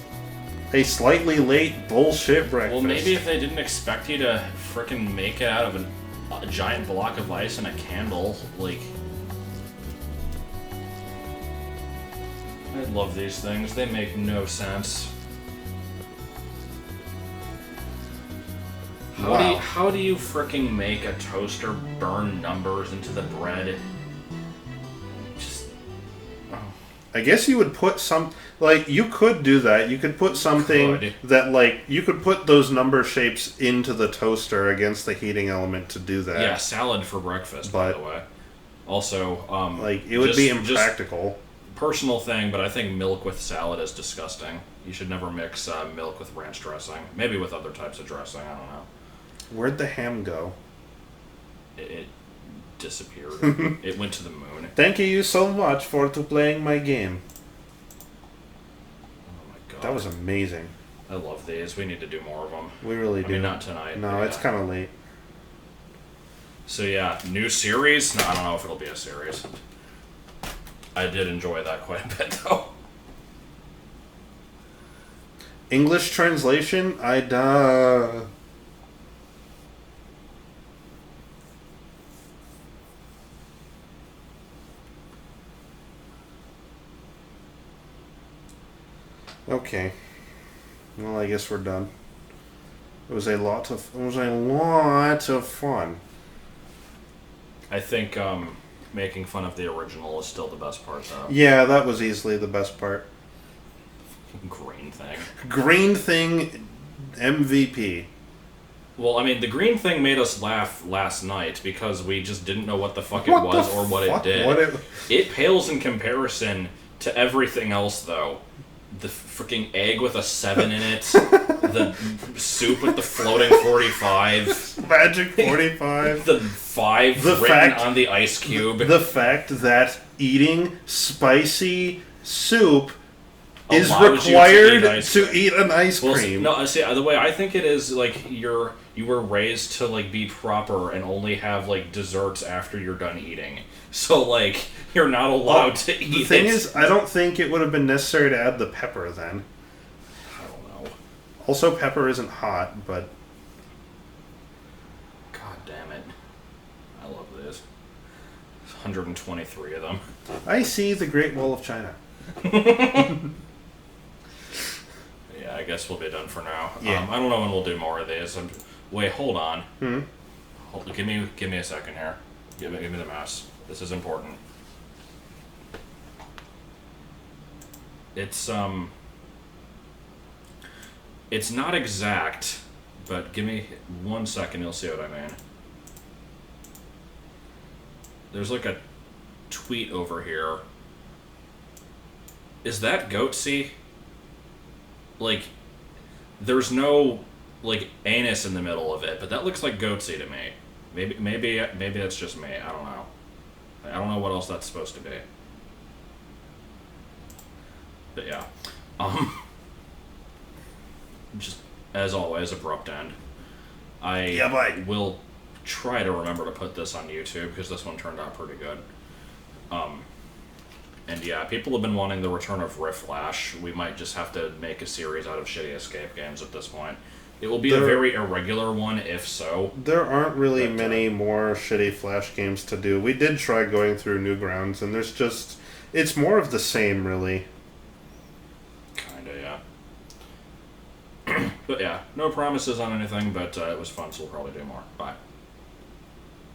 A slightly late bullshit breakfast. Well, maybe if they didn't expect you to frickin' make it out of a giant block of ice and a candle, like. I love these things. They make no sense. Wow. How do you fricking make a toaster burn numbers into the bread? Just. Oh. I guess you would put some... Like, you could do that. You could put something Could. that, like, you could put those number shapes into the toaster against the heating element to do that. Yeah, salad for breakfast, by the way. Also, like, it would be impractical. Personal thing, but I think milk with salad is disgusting. You should never mix milk with ranch dressing. Maybe with other types of dressing, I don't know. Where'd the ham go? It disappeared. It went to the moon. Thank you so much for playing my game. Oh my god. That was amazing. I love these. We need to do more of them. We really do. I mean, not tonight. No, it's kind of late. So yeah, new series? No, I don't know if it'll be a series. I did enjoy that quite a bit, though. English translation? Okay. Well, I guess we're done. It was a lot of fun. I think making fun of the original is still the best part, though. Yeah, that was easily the best part. Green thing. Green thing MVP. Well, I mean, the green thing made us laugh last night because we just didn't know what the fuck it was or what it did. It pales in comparison to everything else, though. The freaking egg with a 7 in it. The soup with the floating 45. Magic 45. The 5 written on the ice cube. The fact that eating spicy soup is required to eat an ice cream. No, see, the way I think it is, like, you were raised to, like, be proper and only have, like, desserts after you're done eating. So, like, you're not allowed to eat it. The thing is, I don't think it would have been necessary to add the pepper then. I don't know. Also, pepper isn't hot, but... God damn it. I love this. 123 of them. I see the Great Wall of China. Yeah, I guess we'll be done for now. Yeah. I don't know when we'll do more of these. Wait, hold on. Give me a second here. Give me the mouse. This is important. It's not exact, but give me 1 second, you'll see what I mean. There's like a tweet over here. Is that goatsy? Like, there's no, like, anus in the middle of it, but that looks like goatsy to me. Maybe that's just me. I don't know. I don't know what else that's supposed to be. But yeah. Just, as always, abrupt end. I will try to remember to put this on YouTube, because this one turned out pretty good. And yeah, people have been wanting the return of Rifflash. We might just have to make a series out of shitty escape games at this point. It will be a very irregular one, if so. There aren't really many more shitty Flash games to do. We did try going through Newgrounds, and there's just... It's more of the same, really. Kinda, yeah. But yeah, no promises on anything, but it was fun, so we'll probably do more. Bye.